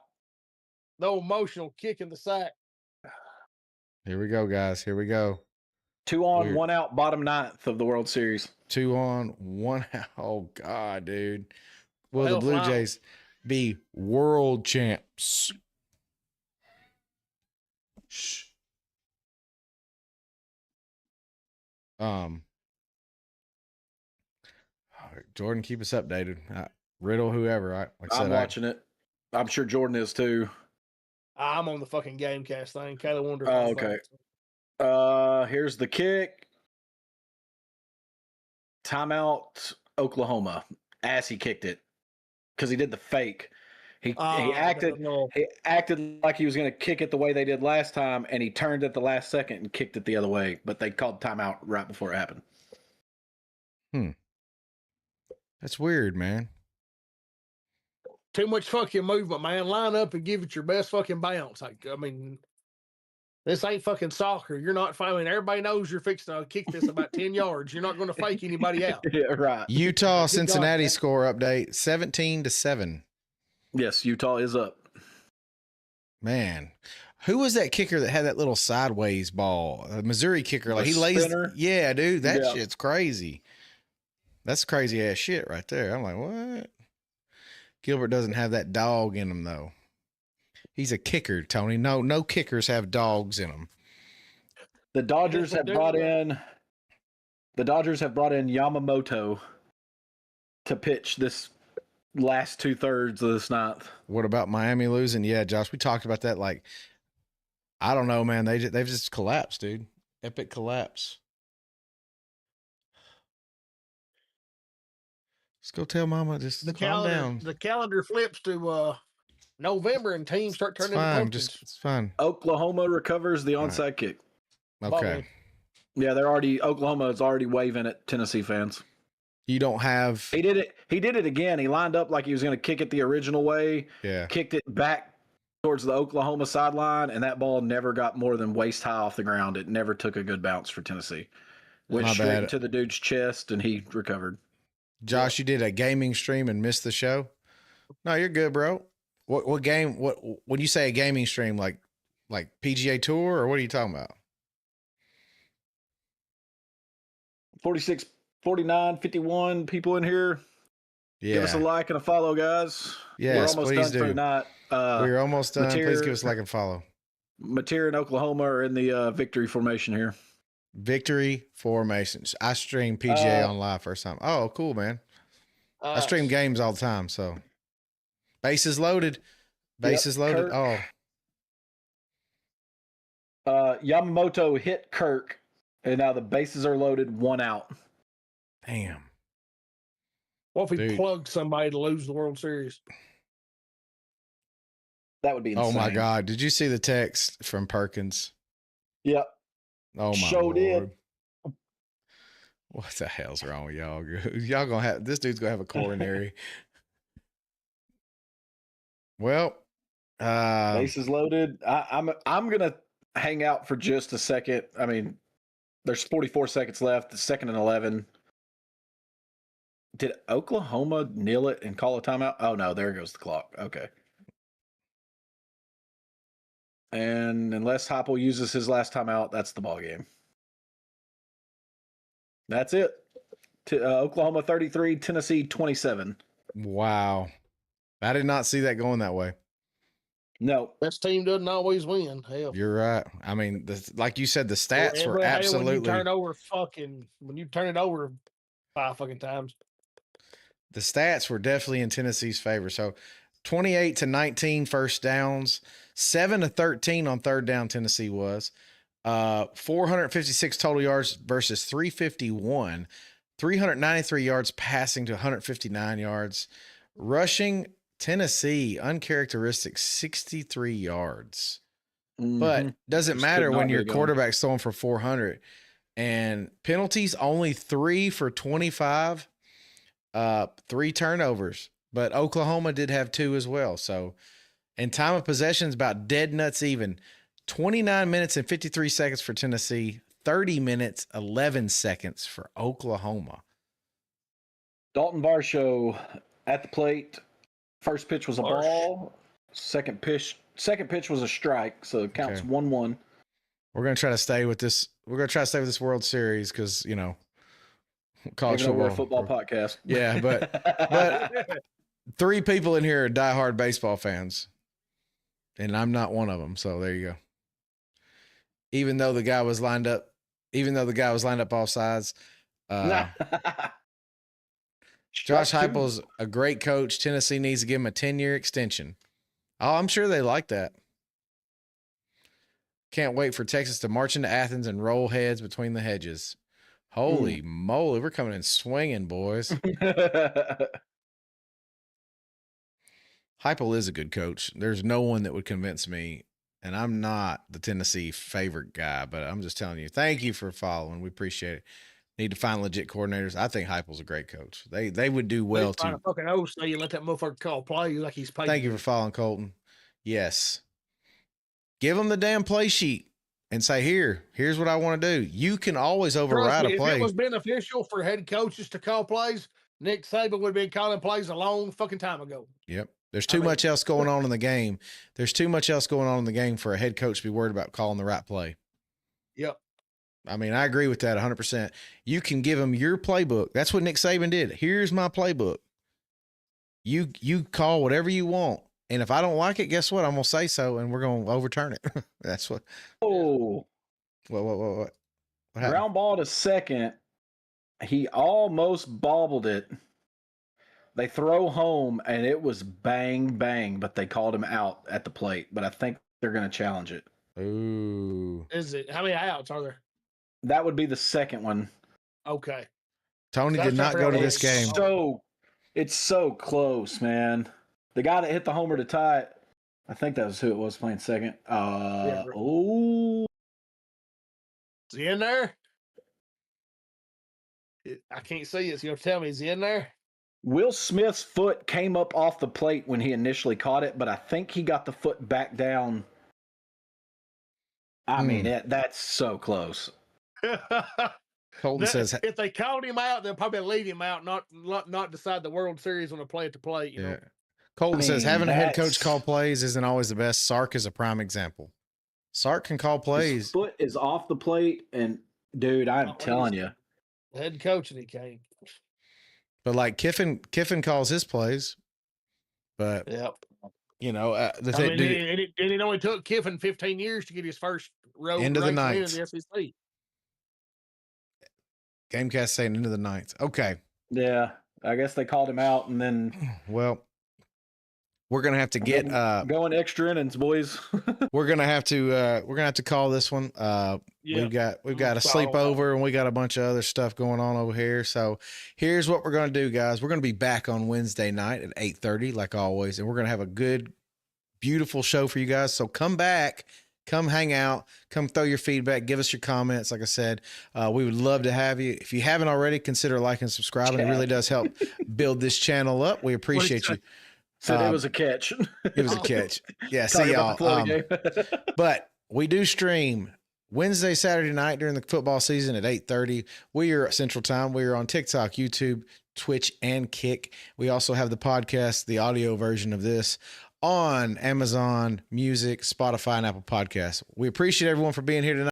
No emotional kick in the sack. Here we go, guys. Here we go. 2 on, 1 out, bottom 9th of the World Series. 2 on, 1 out. Oh, God, dude. Will the Blue Jays be world champs? Shh. Jordan, keep us updated. Riddle, whoever. I'm watching it. I'm sure Jordan is too. I'm on the fucking Gamecast thing. Kind of wonder. Oh, okay. Here's the kick. Timeout, Oklahoma. As he kicked it. because he did the fake. He Oh, acted no. he acted like he was going to kick it the way they did last time, and he turned at the last second and kicked it the other way. But they called timeout right before it happened. That's weird, man. Too much fucking movement, man. Line up and give it your best fucking bounce. Like, I mean, this ain't fucking soccer. You're not fighting. Everybody knows you're fixing to kick this about 10 yards. You're not going to fake anybody out. Yeah, right. Utah Good Cincinnati God. score update 17-7. Yes, Utah is up. Man, who was that kicker that had that little sideways ball? A Missouri kicker, like The he lays. spinner? Yeah, dude, that Yeah. shit's crazy. That's crazy ass shit right there. I'm like, what? Gilbert doesn't have that dog in him though. He's a kicker, Tony. No kickers have dogs in them. The Dodgers have brought in Yamamoto to pitch this last 2/3 of this ninth. What about Miami losing? Yeah, Josh, we talked about that. Like, I don't know, man. They've just collapsed, dude. Epic collapse. Let's go tell Mama just calm down. The calendar flips to November and teams start It's turning into fine. pumpkins. It's fine. Oklahoma recovers the right. onside kick. Okay. Yeah, Oklahoma is already waving at Tennessee fans. You don't have. He did it again. He lined up like he was going to kick it the original way. Yeah. Kicked it back towards the Oklahoma sideline, and that ball never got more than waist high off the ground. It never took a good bounce for Tennessee. Went My straight bad. into the dude's chest, and he recovered. Josh, you did a gaming stream and missed the show. No, you're good, bro. What game? What when you say a gaming stream, like PGA Tour, or what are you talking about? 46, 49, 51 people in here. Yeah. Give us a like and a follow, guys. Yes, We're almost please done do. for tonight. We're almost done. Napier- Please give us a like and follow. Napier and Oklahoma are in the victory formation here. Victory formations. I stream PGA on live first time. Oh, cool, man. I stream games all the time. So bases loaded. Bases loaded. Kirk. Oh, Yamamoto hit Kirk, and now the bases are loaded, 1 out. damn. What if he Dude. plugged somebody to lose the World Series? That would be insane. Oh my God. Did you see the text from Perkins? Yep. Oh my Sure did. Lord. What the hell's wrong with y'all? Y'all gonna have this dude's gonna have a coronary. Well, Bases loaded. I'm gonna hang out for just a second. I mean, there's 44 seconds left. The second and 11. Did Oklahoma kneel it and call a timeout? Oh no, there goes the clock. Okay. And unless Heupel uses his last timeout, that's the ball game. That's it. Oklahoma 33, Tennessee 27. wow. I did not see that going that way. No, Best team doesn't always win. Hell. You're right. I mean, like you said, the stats were When absolutely. you turn it over 5 fucking times. The stats were definitely in Tennessee's favor. So 28-19 first downs, 7-13 on third down. Tennessee was 456 total yards versus 351, 393 yards passing to 159 yards, rushing Tennessee uncharacteristic 63 yards. But doesn't Just matter could not when get your it going. quarterback's throwing for 400 and penalties only 3 for 25. 3 turnovers, but Oklahoma did have 2 as well. So, and time of possession is about dead nuts even. 29 minutes and 53 seconds for Tennessee, 30 minutes, 11 seconds for Oklahoma. Dalton Varsho at the plate. First pitch was a ball. Second pitch was a strike, so it counts 1-1. We're going to try to stay with this. We're going to try to stay with this World Series because, you know, college Even though we're a football. football podcast. Yeah, but 3 people in here are diehard baseball fans, and I'm not one of them. So there you go. Even though the guy was lined up off sides, Josh Heupel's a great coach. Tennessee needs to give him a 10-year extension. Oh, I'm sure they like that. Can't wait for Texas to march into Athens and roll heads between the hedges. Holy moly, we're coming in swinging, boys. Heupel is a good coach. There's no one that would convince me, and I'm not the Tennessee favorite guy, but I'm just telling you, thank you for following. We appreciate it. Need to find legit coordinators. I think Heupel's a great coach. They would do well Trying to. to fucking OC and let that motherfucker call play like he's paid. Thank you for following, Colton. Yes. Give them the damn play sheet and say, here's what I want to do. You can always override a play. If it was beneficial for head coaches to call plays, Nick Saban would have been calling plays a long fucking time ago. Yep. There's too much else going on in the game. There's too much else going on in the game for a head coach to be worried about calling the right play. Yep. I mean, I agree with that 100%. You can give them your playbook. That's what Nick Saban did. Here's my playbook. You call whatever you want. And if I don't like it, guess what? I'm going to say so, and we're going to overturn it. That's what. Oh. What happened? Ground ball to second. He almost bobbled it. They throw home, and it was bang, bang, but they called him out at the plate. But I think they're going to challenge it. Ooh. Is it? How many outs are there? That would be the second one. Okay. Tony did not go to this game. It's so close, man. The guy that hit the homer to tie it, I think that was who it was playing second. Oh. Is he in there? I can't see it. Is he going to tell me? Is he in there? Will Smith's foot came up off the plate when he initially caught it, but I think he got the foot back down. I mean, that's so close. Colton says, if they called him out, they'll probably leave him out, not decide the World Series on a play at the plate. You know? Colton says having a head coach call plays isn't always the best. Sark is a prime example. Sark can call plays. His foot is off the plate, and dude, I'm telling you, head coach and he came. But like Kiffin calls his plays. But you know, it only took Kiffin 15 years to get his first road into the ninth in the SEC. Gamecast saying into the ninth. Okay. Yeah, I guess they called him out, and then we're gonna have to get going extra innings, boys. we're gonna have to call this one. We've got a sleepover, and we got a bunch of other stuff going on over here. So here's what we're gonna do, guys. We're gonna be back on Wednesday night at 8:30, like always, and we're gonna have a good, beautiful show for you guys. So come back. Come hang out. Come throw your feedback. Give us your comments. Like I said, we would love to have you. If you haven't already, consider liking and subscribing. It really does help build this channel up. We appreciate you. So it was a catch. It was a catch. Yeah, see y'all. But we do stream Wednesday, Saturday night during the football season at 8:30. We are Central Time. We are on TikTok, YouTube, Twitch, and Kick. We also have the podcast, the audio version of this, on Amazon Music, Spotify, and Apple Podcasts. We appreciate everyone for being here tonight.